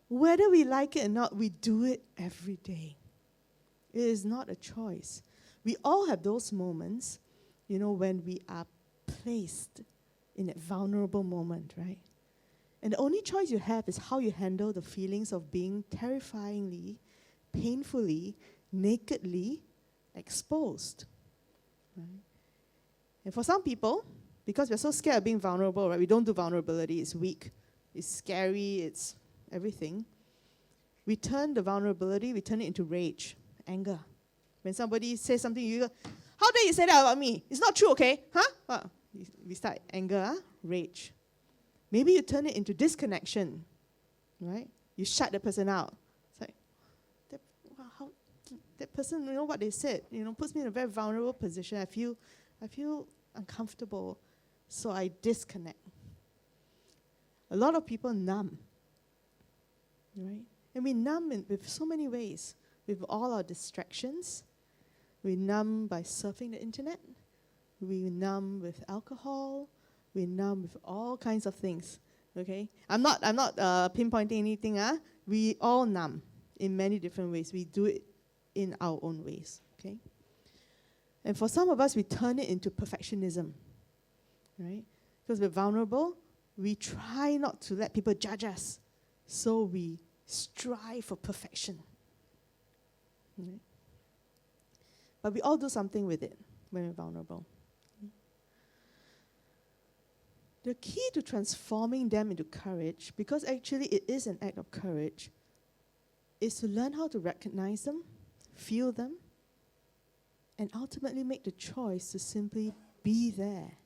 Whether we like it or not, we do it every day. It is not a choice. We all have those moments, when we are placed in that vulnerable moment, right? And the only choice you have is how you handle the feelings of being terrifyingly, painfully, nakedly exposed. Right? And for some people, because we're so scared of being vulnerable, right? We don't do vulnerability. It's weak. It's scary. It's everything. We turn the vulnerability, we turn it into rage, anger. When somebody says something, you go, how dare you say that about me? It's not true, okay? Huh? We start anger, rage. Maybe you turn it into disconnection, right? You shut the person out. It's like, that person, what they said, puts me in a very vulnerable position. I feel uncomfortable, so I disconnect. A lot of people numb, right? And we numb with so many ways, with all our distractions. We numb by surfing the internet. We numb with alcohol. We numb with all kinds of things. Okay, I'm not pinpointing anything. We all numb in many different ways. We do it in our own ways. Okay, and for some of us, we turn it into perfectionism. Right, because we're vulnerable, we try not to let people judge us, so we strive for perfection. Right? But we all do something with it when we're vulnerable. The key to transforming them into courage, because actually it is an act of courage, is to learn how to recognize them, feel them, and ultimately make the choice to simply be there.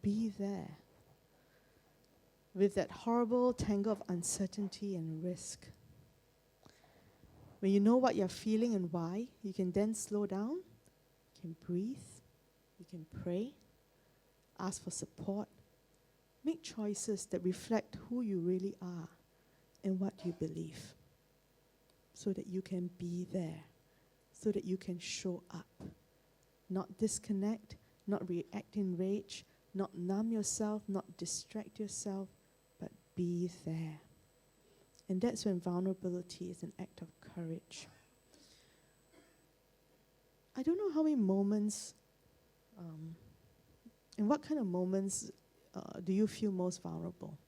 Be there. With that horrible tangle of uncertainty and risk. When you know what you're feeling and why, you can then slow down, you can breathe, you can pray, ask for support, make choices that reflect who you really are and what you believe, so that you can be there, so that you can show up, not disconnect, not react in rage, not numb yourself, not distract yourself, but be there. And that's when vulnerability is an act of courage. I don't know how many moments, and what kind of moments do you feel most vulnerable?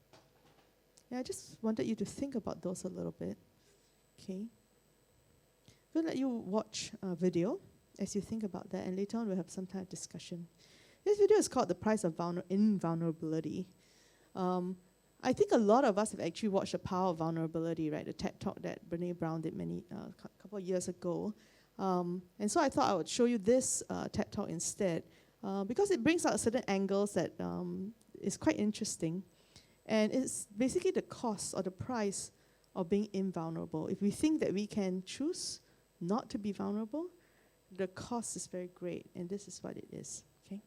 Yeah, I just wanted you to think about those a little bit. Okay? I'm going to let you watch a video as you think about that, and later on we'll have some kind of discussion. This video is called The Price of Invulnerability. I think a lot of us have actually watched The Power of Vulnerability, right? The TED Talk that Brene Brown did a couple of years ago. And so I thought I would show you this TED Talk instead, because it brings out certain angles that is quite interesting. And it's basically the cost or the price of being invulnerable. If we think that we can choose not to be vulnerable, the cost is very great, and this is what it is. Okay?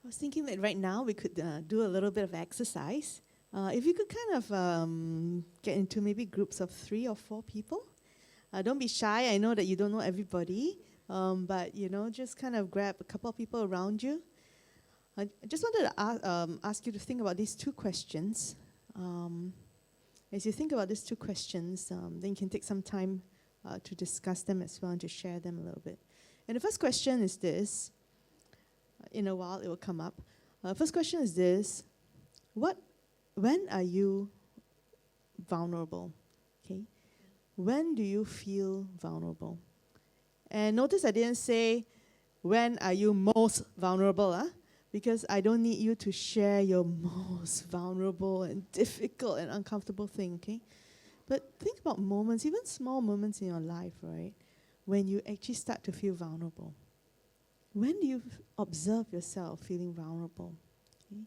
I was thinking that right now we could do a little bit of exercise. If you could kind of get into maybe groups of 3 or 4 people. Don't be shy. I know that you don't know everybody, but just kind of grab a couple of people around you. I just wanted to ask you to think about these 2 questions. As you think about these 2 questions, then you can take some time to discuss them as well and to share them a little bit. And the first question is this. In a while, it will come up. First question is this. When are you vulnerable? Okay. When do you feel vulnerable? And notice I didn't say, when are you most vulnerable? Because I don't need you to share your most vulnerable and difficult and uncomfortable thing, okay? But think about moments, even small moments in your life, right? When you actually start to feel vulnerable. When do you observe yourself feeling vulnerable? Okay?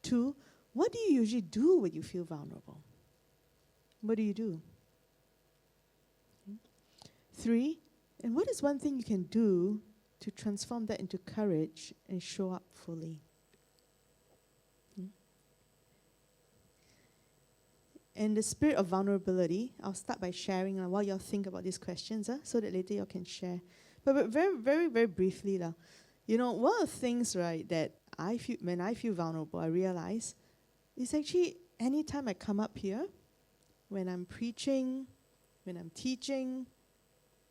2, what do you usually do when you feel vulnerable? what do you do? 3, and what is one thing you can do to transform that into courage and show up fully? In the spirit of vulnerability, I'll start by sharing while you all think about these questions, so that later you all can share. But very, very, very briefly, one of the things, right, that I feel when I feel vulnerable, I realize is actually anytime I come up here, when I'm preaching, when I'm teaching,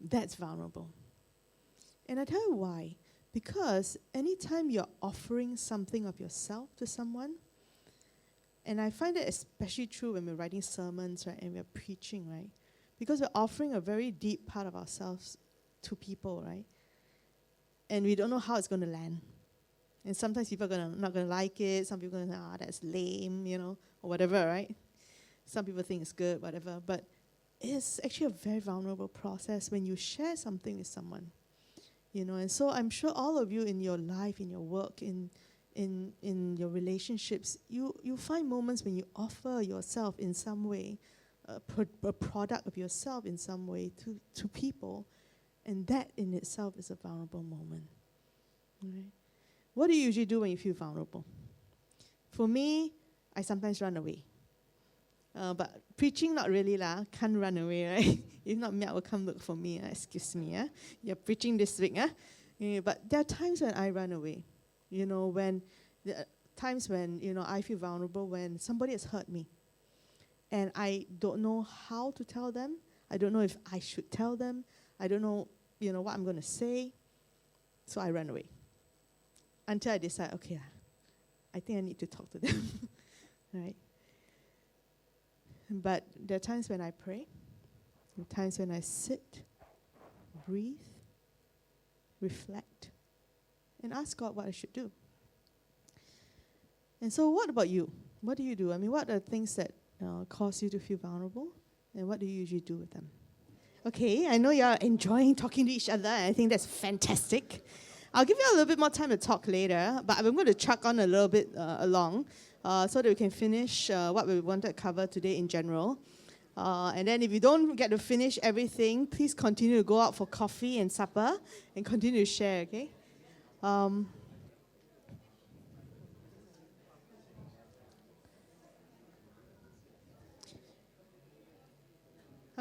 that's vulnerable. And I tell you why. Because anytime you're offering something of yourself to someone, and I find that especially true when we're writing sermons, right, and we're preaching, right? Because we're offering a very deep part of ourselves to people, right? And we don't know how it's going to land. And sometimes people are not going to like it. Some people are going to that's lame, or whatever, right? Some people think it's good, whatever. But it's actually a very vulnerable process when you share something with someone, And so I'm sure all of you in your life, in your work, in your relationships, you find moments when you offer yourself in some way, a product of yourself in some way to people, and that in itself is a vulnerable moment. Right? What do you usually do when you feel vulnerable? For me, I sometimes run away. But preaching, not really can't run away, right? If not, Miak will come look for me. Excuse me, you're preaching this week. But there are times when I run away. When the times when, I feel vulnerable when somebody has hurt me. And I don't know how to tell them. I don't know if I should tell them. I don't know, what I'm going to say. So I run away. Until I decide, okay, I think I need to talk to them. Right? But there are times when I pray. There are times when I sit, breathe, reflect, and ask God what I should do. And so what about you? What do you do? What are the things that cause you to feel vulnerable? And what do you usually do with them? Okay, I know you're enjoying talking to each other, and I think that's fantastic. I'll give you a little bit more time to talk later, but I'm going to chuck on a little bit along so that we can finish what we wanted to cover today in general. And then if you don't get to finish everything, please continue to go out for coffee and supper and continue to share, okay? I'm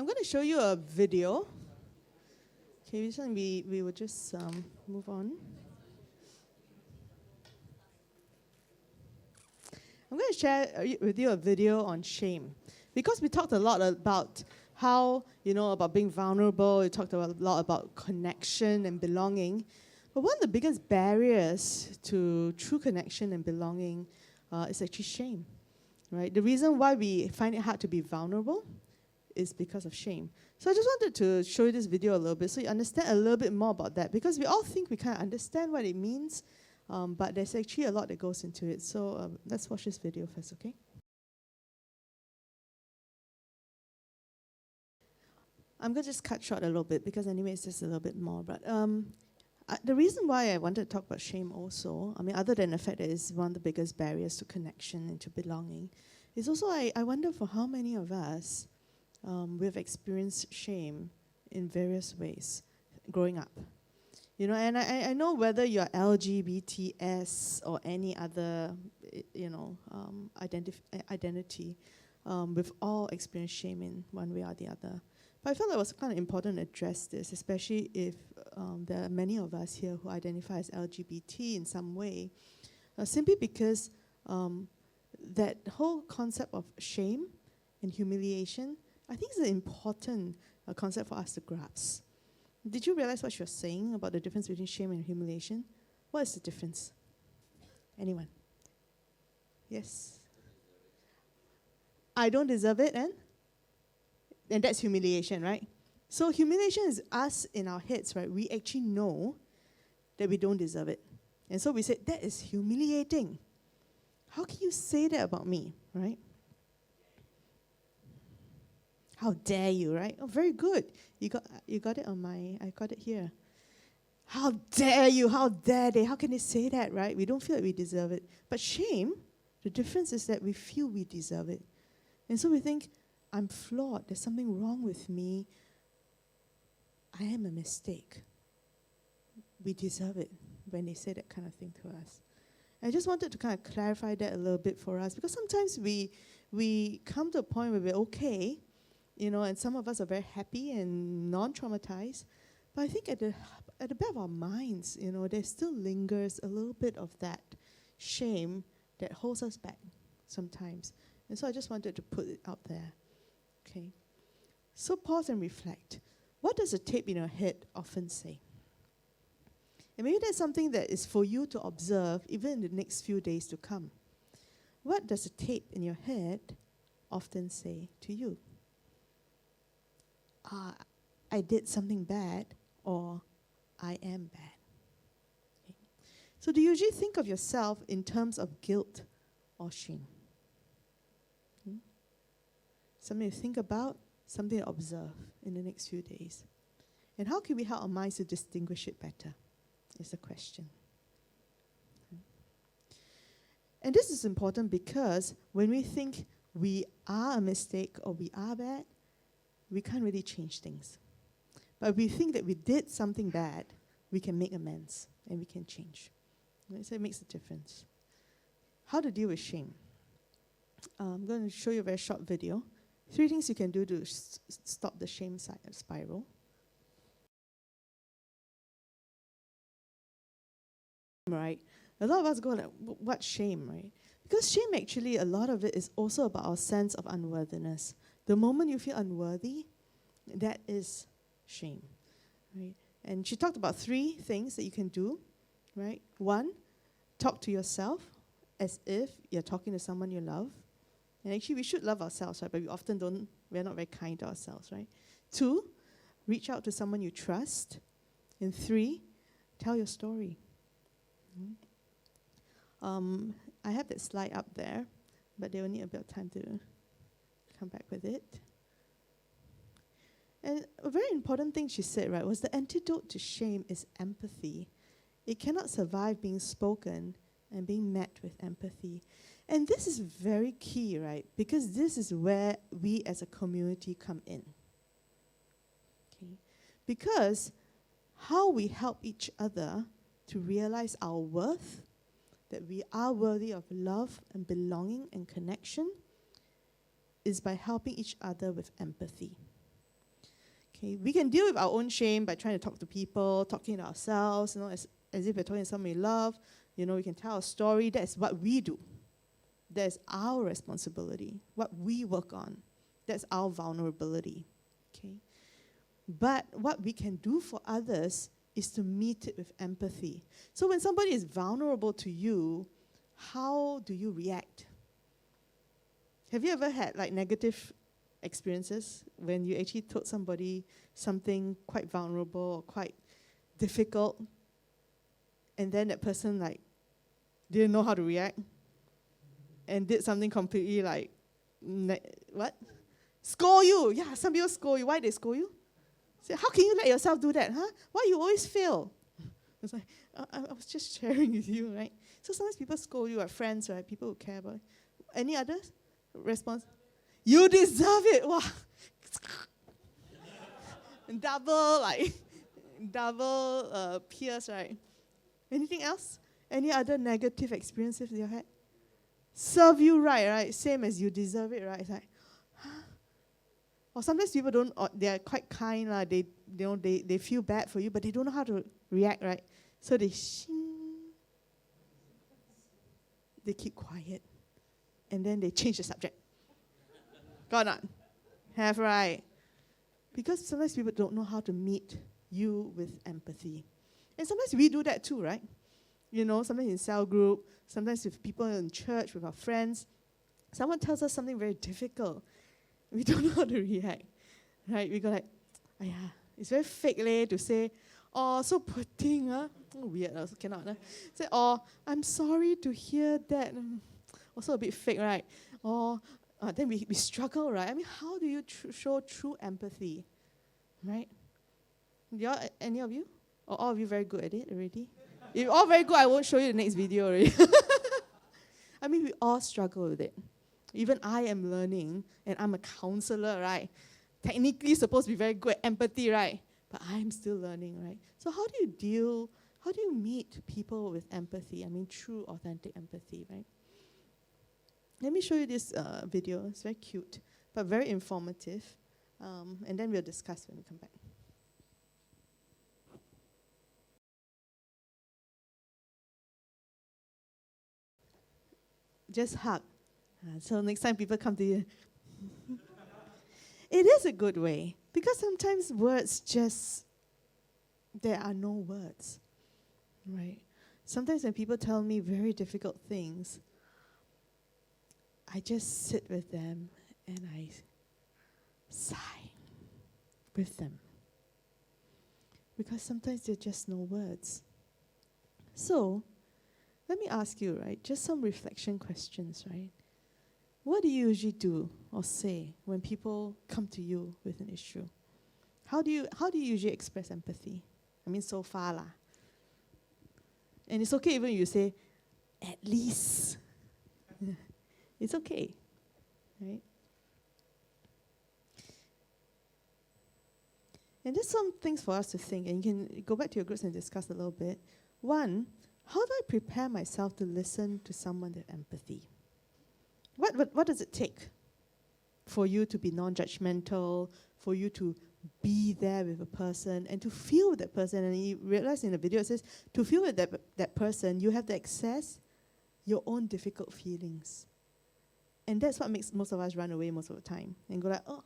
going to show you a video. Okay, this one we will just move on. I'm going to share with you a video on shame. Because we talked a lot about how, about being vulnerable. We talked a lot about connection and belonging. But one of the biggest barriers to true connection and belonging is actually shame, right? The reason why we find it hard to be vulnerable is because of shame. So I just wanted to show you this video a little bit so you understand a little bit more about that, because we all think we kind of understand what it means, but there's actually a lot that goes into it. So let's watch this video first, okay? I'm going to just cut short a little bit because anyway it's just a little bit more. But the reason why I wanted to talk about shame also, other than the fact that it's one of the biggest barriers to connection and to belonging, is also I wonder for how many of us we've experienced shame in various ways growing up. And I know whether you're LGBTS or any other, identity, we've all experienced shame in one way or the other. But I felt it was kind of important to address this, especially if there are many of us here who identify as LGBT in some way, simply because that whole concept of shame and humiliation, I think is an important concept for us to grasp. Did you realize what you're saying about the difference between shame and humiliation? What is the difference? Anyone? Yes? I don't deserve it, and that's humiliation, right? So humiliation is us in our heads, right? We actually know that we don't deserve it. And so we say, that is humiliating. How can you say that about me, right? How dare you, right? Oh, very good. You got it on I got it here. How dare you? How dare they? How can they say that, right? We don't feel like we deserve it. But shame, the difference is that we feel we deserve it. And so we think, I'm flawed. There's something wrong with me. I am a mistake. We deserve it when they say that kind of thing to us. I just wanted to kind of clarify that a little bit for us, because sometimes we come to a point where we're okay, and some of us are very happy and non-traumatized. But I think at the back of our minds, there still lingers a little bit of that shame that holds us back sometimes. And so I just wanted to put it out there. Okay. So pause and reflect. What does a tape in your head often say? And maybe that's something that is for you to observe even in the next few days to come. What does a tape in your head often say to you? I did something bad, or I am bad. Okay. So do you usually think of yourself in terms of guilt or shame? Something to think about, something to observe in the next few days. And how can we help our minds to distinguish it better? Is the question. And this is important because when we think we are a mistake or we are bad, we can't really change things. But if we think that we did something bad, we can make amends and we can change. Right? So it makes a difference. How to deal with shame. I'm going to show you a very short video. 3 things you can do to stop the shame spiral. Right? A lot of us go like, what shame, right? Because shame actually, a lot of it is also about our sense of unworthiness. The moment you feel unworthy, that is shame, right? And she talked about 3 things that you can do, right? 1, talk to yourself as if you're talking to someone you love. And actually, we should love ourselves, right? But we often don't, we're not very kind to ourselves, right? 2, reach out to someone you trust. And 3, tell your story. I have that slide up there, but they will need a bit of time to come back with it. And a very important thing she said, right, was the antidote to shame is empathy. It cannot survive being spoken and being met with empathy. And this is very key, right, because this is where we as a community come in. Okay? Because how we help each other to realize our worth, that we are worthy of love and belonging and connection, is by helping each other with empathy. Okay, we can deal with our own shame by trying to talk to people, talking to ourselves, as if we're talking to someone we love. We can tell a story. That's what we do. That's our responsibility, what we work on. That's our vulnerability. Okay, but what we can do for others is to meet it with empathy. So when somebody is vulnerable to you, how do you react? Have you ever had negative experiences when you actually told somebody something quite vulnerable or quite difficult, and then that person didn't know how to react and did something completely what? Scold you. Yeah, some people scold you. Why they scold you? Say, how can you let yourself do that, huh? Why you always fail? It's like, I was just sharing with you, right? So sometimes people scold you, friends, right? People who care about it. Any others? Response? You deserve it. Wow. double pierce, right? Anything else? Any other negative experiences you had? Serve you right? Same as you deserve it, right? It's like, or sometimes people don't, they are quite kind, they feel bad for you, but they don't know how to react, right? So they keep quiet. And then they change the subject. Got not? Have, right? Because sometimes people don't know how to meet you with empathy. And sometimes we do that too, right? Sometimes in cell group, sometimes with people in church, with our friends. Someone tells us something very difficult. We don't know how to react, right? We go it's very fake to say, oh, so poor thing, huh? Oh, weird, also cannot. Say, oh, I'm sorry to hear that. Also a bit fake, right? Or then we struggle, right? I mean, how do you show true empathy, right? Any of you? Or all of you very good at it already? If you're all very good, I won't show you the next video already. I mean, we all struggle with it. Even I am learning, and I'm a counselor, right? Technically supposed to be very good at empathy, right? But I'm still learning, right? So how do you meet people with empathy? I mean, true, authentic empathy, right? Let me show you this video. It's very cute, but very informative. And then we'll discuss when we come back. Just hug. So next time people come to you, it is a good way. Because sometimes words there are no words, right? Sometimes when people tell me very difficult things, I just sit with them and I sigh with them. Because sometimes there are just no words. So, let me ask you, right, just some reflection questions, right? What do you usually do or say when people come to you with an issue? How do you usually express empathy? I mean, so far lah. And it's okay even if you say, at least. It's okay, right? And there's some things for us to think, and you can go back to your groups and discuss a little bit. One, how do I prepare myself to listen to someone with empathy? What does it take for you to be non-judgmental, for you to be there with a person and to feel with that person? And you realize in the video it says, to feel with that person, you have to access your own difficult feelings. And that's what makes most of us run away most of the time and go like, oh,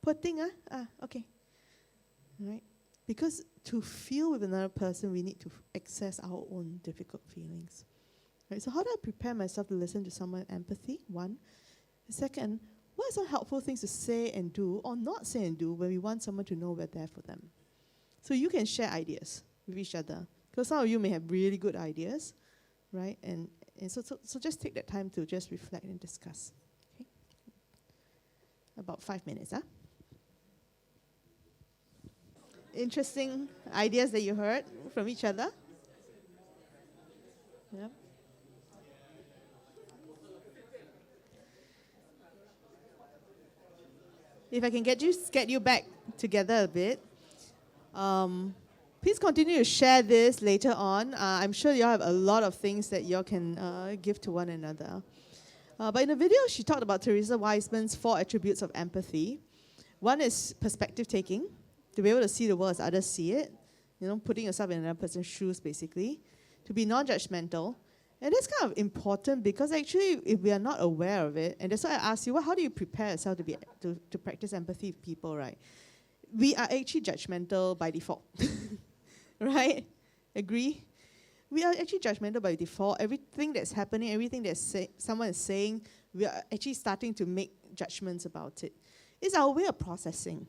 poor thing, okay. Right? Because to feel with another person, we need to access our own difficult feelings. Right? So how do I prepare myself to listen to someone with empathy? One. Second, what are some helpful things to say and do or not say and do when we want someone to know we're there for them? So you can share ideas with each other. Because some of you may have really good ideas, right? And so just take that time to just reflect and discuss. Okay? About 5 minutes, Interesting ideas that you heard from each other? Yeah. If I can get you back together a bit, please continue to share this later on. I'm sure you all have a lot of things that you all can give to one another. But in the video, she talked about Teresa Wiseman's 4 attributes of empathy. One is perspective taking, to be able to see the world as others see it, putting yourself in another person's shoes, basically. To be non-judgmental. And that's kind of important because actually, if we are not aware of it, and that's why I asked you, well, how do you prepare yourself to practice empathy with people, right? We are actually judgmental by default, right? Agree? We are actually judgmental by default. Everything that's happening, everything that someone is saying, we are actually starting to make judgments about it. It's our way of processing.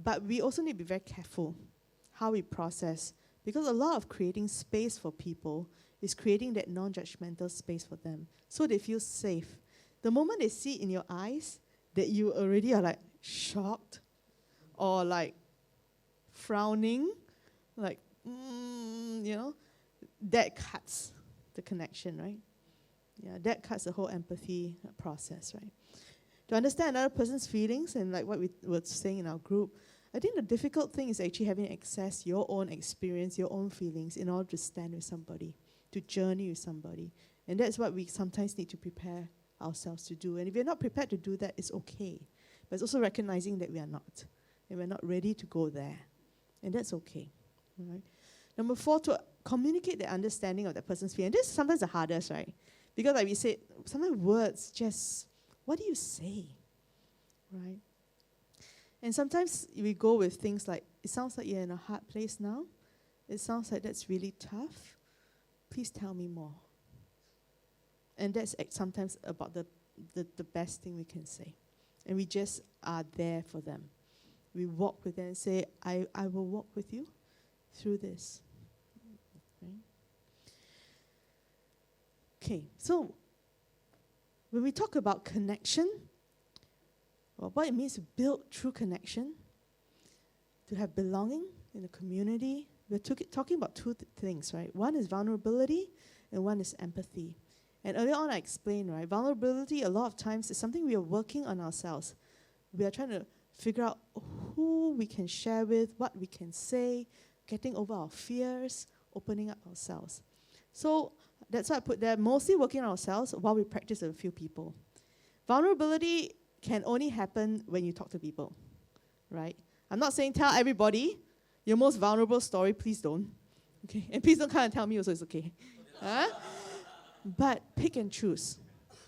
But we also need to be very careful how we process, because a lot of creating space for people is creating that non-judgmental space for them so they feel safe. The moment they see in your eyes that you already are like shocked or like frowning, like, that cuts the connection, right? Yeah, that cuts the whole empathy process, right? To understand another person's feelings and like what we were saying in our group, I think the difficult thing is actually having to access your own experience, your own feelings in order to stand with somebody, to journey with somebody. And that's what we sometimes need to prepare ourselves to do. And if we're not prepared to do that, it's okay. But it's also recognizing that we are not. And we're not ready to go there. And that's okay. All right? Number 4, to communicate the understanding of that person's feeling. This is sometimes the hardest, right? Because like we said, sometimes words just, what do you say? Right? And sometimes we go with things like, it sounds like you're in a hard place now. It sounds like that's really tough. Please tell me more. And that's sometimes about the best thing we can say. And we just are there for them. We walk with them and say, I will walk with you through this. Right? Okay, so when we talk about connection, well, what it means to build true connection, to have belonging in a community, we're talking about two things, right? One is vulnerability and one is empathy. And earlier on I explained, right, vulnerability a lot of times is something we are working on ourselves. We are trying to figure out who we can share with, what we can say, getting over our fears, opening up ourselves. So that's why I put there, mostly working on ourselves while we practice with a few people. Vulnerability can only happen when you talk to people, right? I'm not saying tell everybody your most vulnerable story, please don't. Okay, and please don't come and tell me also, it's okay. Huh? But pick and choose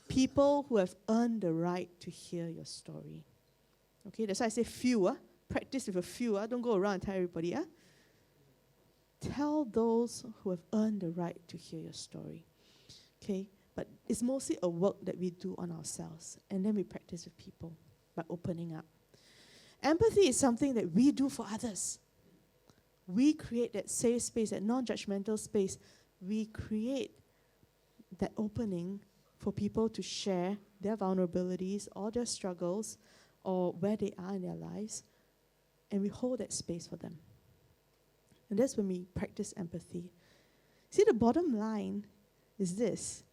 people who have earned the right to hear your story. Okay, that's why I say few. Practice with a few. Don't go around and tell everybody. Tell those who have earned the right to hear your story. Okay, but it's mostly a work that we do on ourselves, and then we practice with people by opening up. Empathy is something that we do for others. We create that safe space, that non-judgmental space. We create that opening for people to share their vulnerabilities or their struggles or where they are in their lives, and we hold that space for them. And that's when we practice empathy. See, the bottom line is this.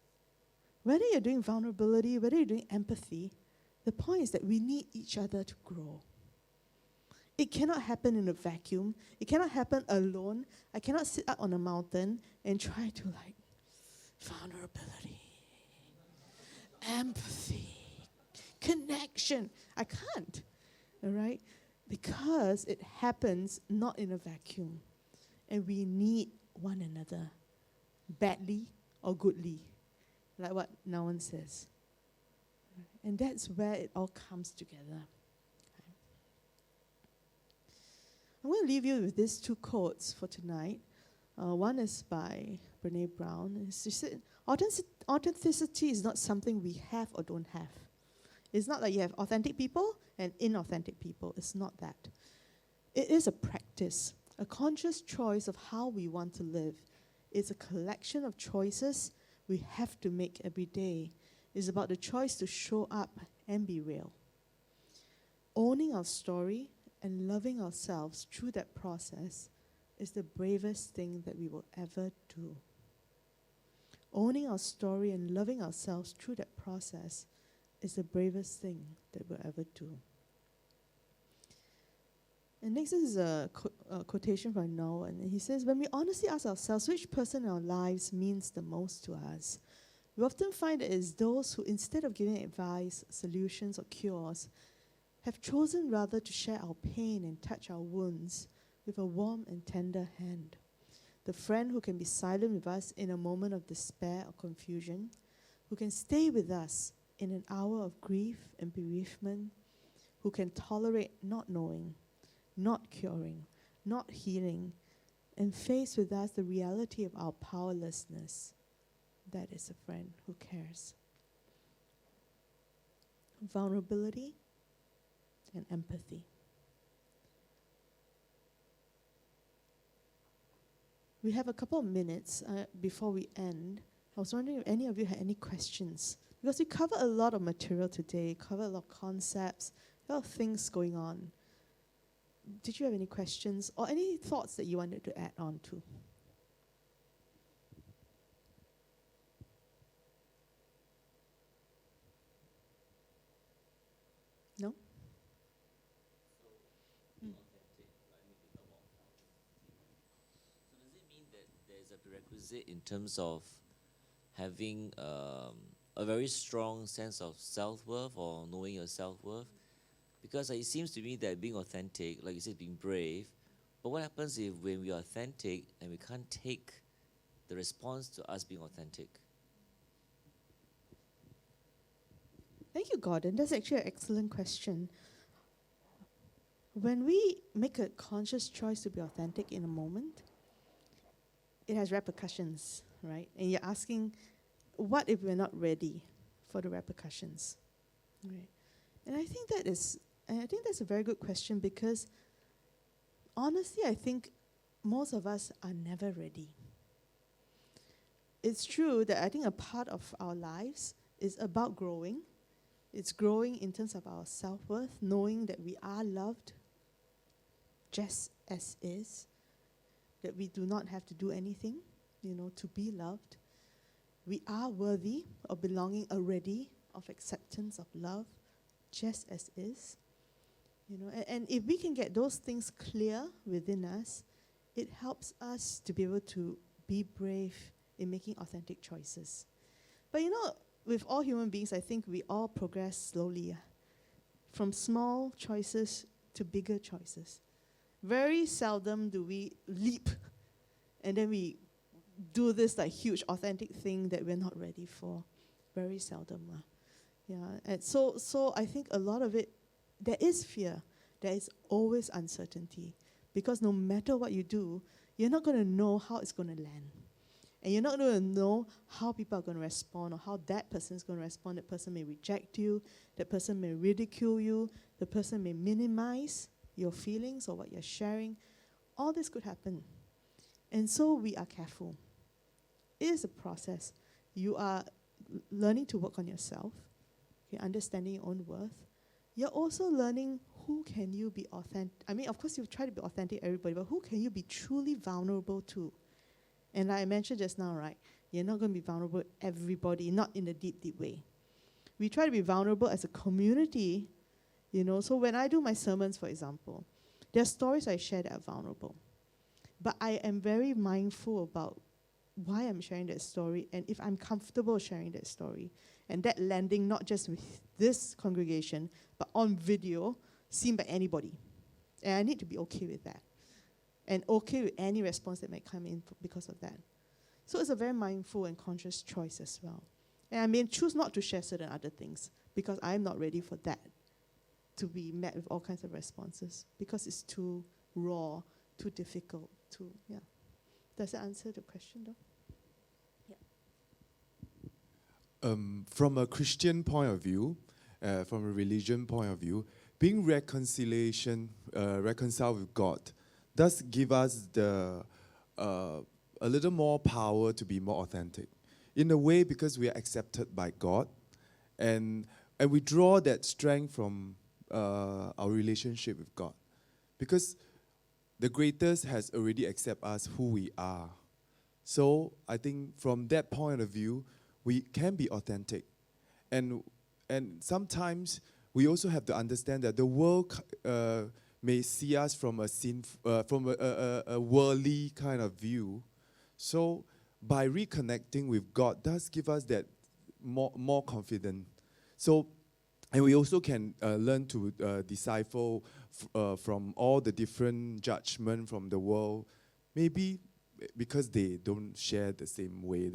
Whether you're doing vulnerability, whether you're doing empathy, the point is that we need each other to grow. It cannot happen in a vacuum. It cannot happen alone. I cannot sit up on a mountain and try to vulnerability, empathy, connection. I can't, all right? Because it happens not in a vacuum. And we need one another, badly or goodly, like what Nawan says. And that's where it all comes together. I'm going to leave you with these two quotes for tonight. One is by Brene Brown. She said, authenticity is not something we have or don't have. It's not like you have authentic people and inauthentic people. It's not that. It is a practice, a conscious choice of how we want to live. It's a collection of choices we have to make every day. It's about the choice to show up and be real. Owning our story and loving ourselves through that process is the bravest thing that we will ever do. Owning our story and loving ourselves through that process is the bravest thing that we'll ever do. And next is a quotation from Noah, and he says, when we honestly ask ourselves which person in our lives means the most to us, we often find that it's those who, instead of giving advice, solutions, or cures, have chosen rather to share our pain and touch our wounds with a warm and tender hand. The friend who can be silent with us in a moment of despair or confusion, who can stay with us in an hour of grief and bereavement, who can tolerate not knowing, not curing, not healing, and face with us the reality of our powerlessness. That is a friend who cares. Vulnerability and empathy. We have a couple of minutes before we end. I was wondering if any of you had any questions. Because we covered a lot of material today, covered a lot of concepts, a lot of things going on. Did you have any questions or any thoughts that you wanted to add on to? No? So does it mean that there's a prerequisite in terms of having a very strong sense of self-worth or knowing your self-worth? Because it seems to me that being authentic, like you said, being brave, but what happens if when we are authentic and we can't take the response to us being authentic? Thank you, Gordon. That's actually an excellent question. When we make a conscious choice to be authentic in a moment, it has repercussions, right? And you're asking, what if we're not ready for the repercussions? Right. And I think that's a very good question, because honestly, I think most of us are never ready. It's true that I think a part of our lives is about growing. It's growing in terms of our self-worth, knowing that we are loved just as is, that we do not have to do anything, to be loved. we are worthy of belonging already, of acceptance, of love, just as is. And if we can get those things clear within us, it helps us to be able to be brave in making authentic choices. But with all human beings, I think we all progress slowly, from small choices to bigger choices. Very seldom do we leap and then we do this huge authentic thing that we're not ready for. Very seldom. And so I think a lot of it, there is fear. There is always uncertainty. Because no matter what you do, you're not going to know how it's going to land. And you're not going to know how people are going to respond or how that person is going to respond. That person may reject you. That person may ridicule you. The person may minimize your feelings or what you're sharing. All this could happen. And so we are careful. It is a process. You are learning to work on yourself. You're understanding your own worth. You're also learning who can you be authentic. I mean, of course, you try to be authentic to everybody, but who can you be truly vulnerable to? And like I mentioned just now, right, you're not going to be vulnerable to everybody, not in a deep, deep way. We try to be vulnerable as a community, So when I do my sermons, for example, there are stories I share that are vulnerable. But I am very mindful about why I'm sharing that story and if I'm comfortable sharing that story. And that landing not just with this congregation, but on video, seen by anybody. And I need to be okay with that. And okay with any response that might come in because of that. So it's a very mindful and conscious choice as well. And I may choose not to share certain other things because I'm not ready for that to be met with all kinds of responses because it's too raw, too difficult, Does that answer the question though? From a Christian point of view, from a religion point of view, being reconciled with God does give us a little more power to be more authentic. In a way, because we are accepted by God, and we draw that strength from our relationship with God. Because the greatest has already accepted us who we are. So I think from that point of view, we can be authentic. And sometimes we also have to understand that the world may see us from a worldly kind of view. So by reconnecting with God does give us that more confidence. So, and we also can learn to decipher from all the different judgment from the world, maybe because they don't share the same way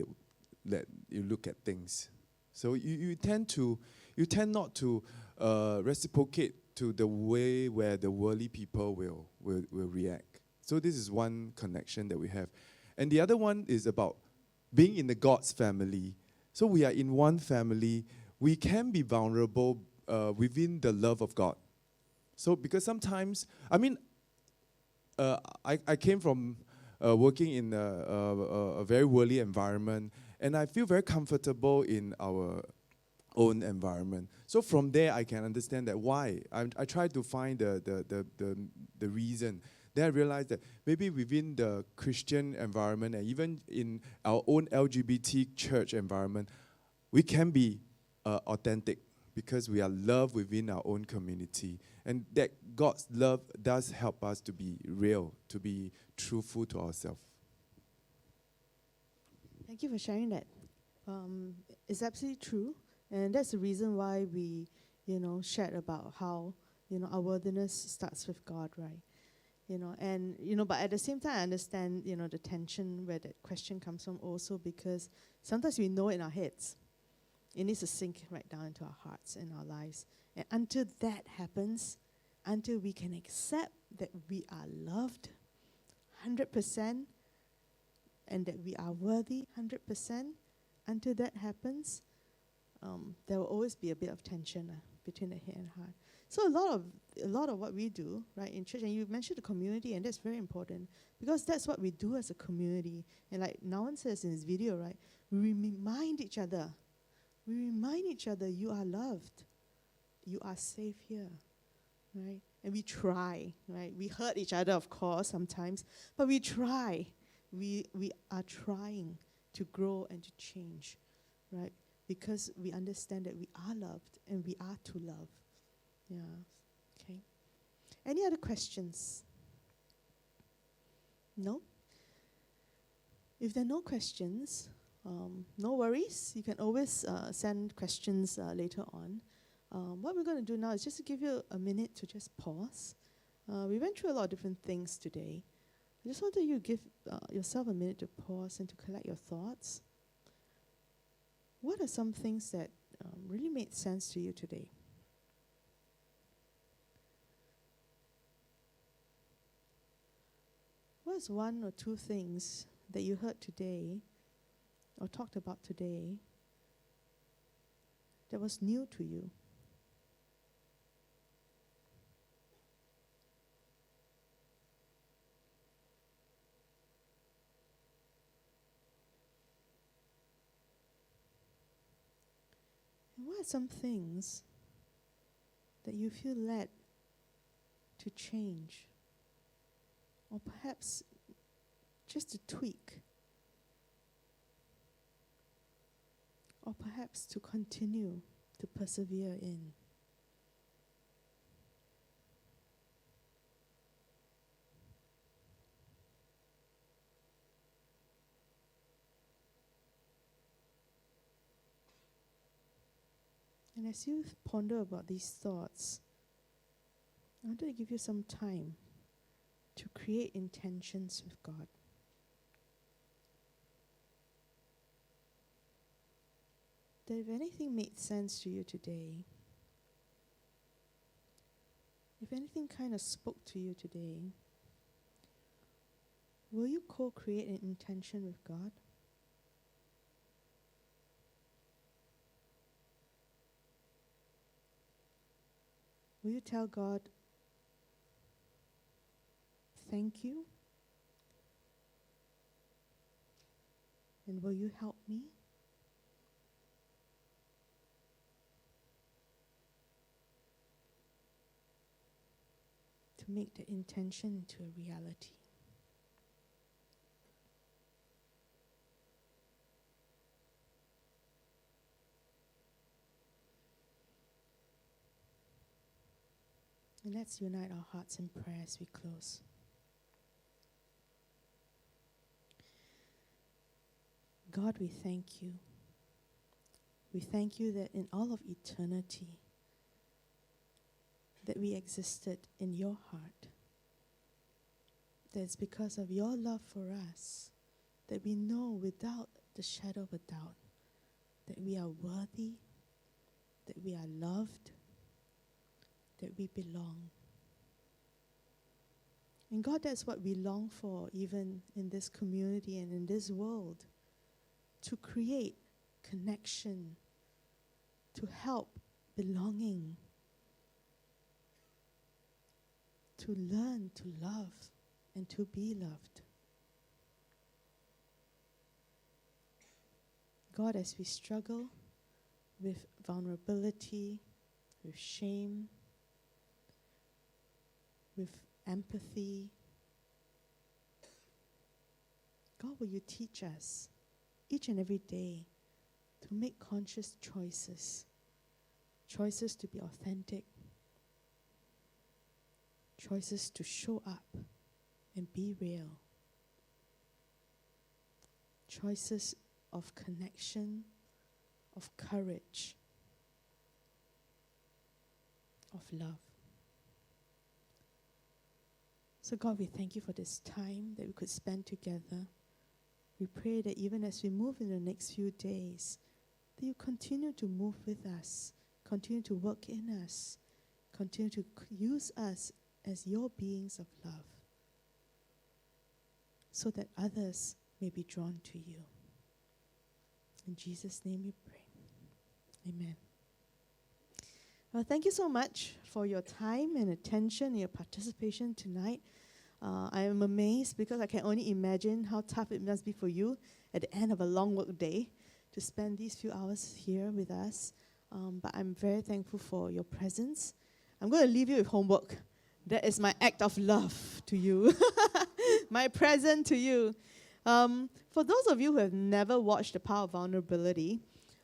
that you look at things. So you tend not to reciprocate to the way where the worldly people will react. So this is one connection that we have. And the other one is about being in the God's family. So we are in one family. We can be vulnerable within the love of God. So because sometimes, I came from working in a very worldly environment, and I feel very comfortable in our own environment. So from there, I can understand that why. I try to find the reason. Then I realized that maybe within the Christian environment and even in our own LGBT church environment, we can be authentic because we are loved within our own community. And that God's love does help us to be real, to be truthful to ourselves. Thank you for sharing that. It's absolutely true. And that's the reason why we, shared about how, our worthiness starts with God, right? But at the same time, I understand, the tension where that question comes from also because sometimes we know in our heads. It needs to sink right down into our hearts and our lives. And until that happens, until we can accept that we are loved 100% and that we are worthy 100%, until that happens, there will always be a bit of tension between the head and heart. So a lot of what we do, right, in church, and you mentioned the community, and that's very important because that's what we do as a community. And like Nawan says in his video, right, we remind each other. We remind each other, you are loved. You are safe here, right? And we try, right? We hurt each other, of course, sometimes, but we try. We are trying to grow and to change, right? Because we understand that we are loved and we are to love. Yeah. Okay. Any other questions? No? If there are no questions, no worries. You can always send questions later on. What we're going to do now is just to give you a minute to just pause. We went through a lot of different things today. I just wanted you to give yourself a minute to pause and to collect your thoughts. What are some things that really made sense to you today? What's one or two things that you heard today or talked about today that was new to you? And what are some things that you feel led to change? Or perhaps just to tweak? Or perhaps to continue to persevere in? And as you ponder about these thoughts, I wanted to give you some time to create intentions with God. That if anything made sense to you today, if anything kind of spoke to you today, will you co-create an intention with God? Will you tell God, thank you? And will you help me? To make the intention into a reality. And let's unite our hearts in prayer as we close. God, we thank you. We thank you that in all of eternity, that we existed in your heart. That it's because of your love for us that we know without the shadow of a doubt that we are worthy, that we are loved, that we belong. And God, that's what we long for even in this community and in this world, to create connection, to help belonging, to learn to love and to be loved. God, as we struggle with vulnerability, with shame, with empathy, God, will you teach us each and every day to make conscious choices, choices to be authentic, choices to show up and be real, choices of connection, of courage, of love. So God, we thank you for this time that we could spend together. We pray that even as we move in the next few days, that you continue to move with us, continue to work in us, continue to use us as your beings of love, so that others may be drawn to you. In Jesus' name we pray. Amen. Well, thank you so much for your time and attention and your participation tonight. I am amazed because I can only imagine how tough it must be for you at the end of a long work day to spend these few hours here with us. But I'm very thankful for your presence. I'm going to leave you with homework. That is my act of love to you, my present to you. For those of you who have never watched The Power of Vulnerability,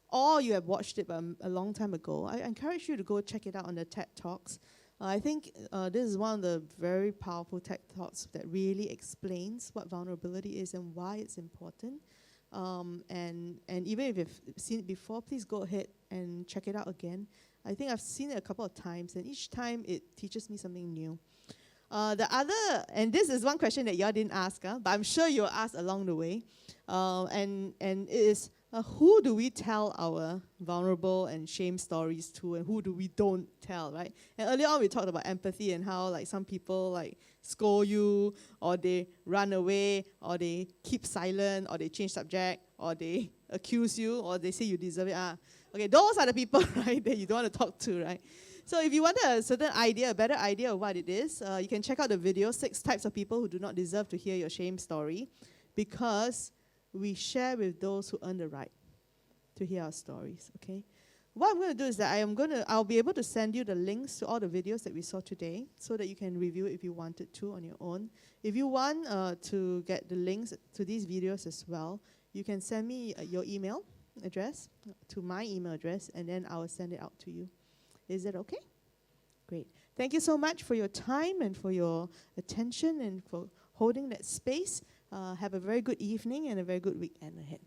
or you have watched it a long time ago, I encourage you to go check it out on the TED Talks. I think this is one of the very powerful TED Talks that really explains what vulnerability is and why it's important. And even if you've seen it before, please go ahead and check it out again. I think I've seen it a couple of times, and each time it teaches me something new. The other, and this is one question that y'all didn't ask, but I'm sure you'll ask along the way, and it is, who do we tell our vulnerable and shame stories to, and who do we don't tell, right? And earlier on we talked about empathy and how like some people like scold you, or they run away, or they keep silent, or they change subject, or they accuse you, or they say you deserve it. Okay, those are the people, right, that you don't want to talk to, right? So if you want a certain idea, a better idea of what it is, you can check out the video, 6 types of people who do not deserve to hear your shame story, because we share with those who earn the right to hear our stories, okay? What I'm going to do is that I'll be able to send you the links to all the videos that we saw today so that you can review it if you wanted to on your own. If you want to get the links to these videos as well, you can send me your email address to my email address, and then I will send it out to you. Is that okay? Great. Thank you so much for your time and for your attention and for holding that space. Have a very good evening and a very good weekend ahead.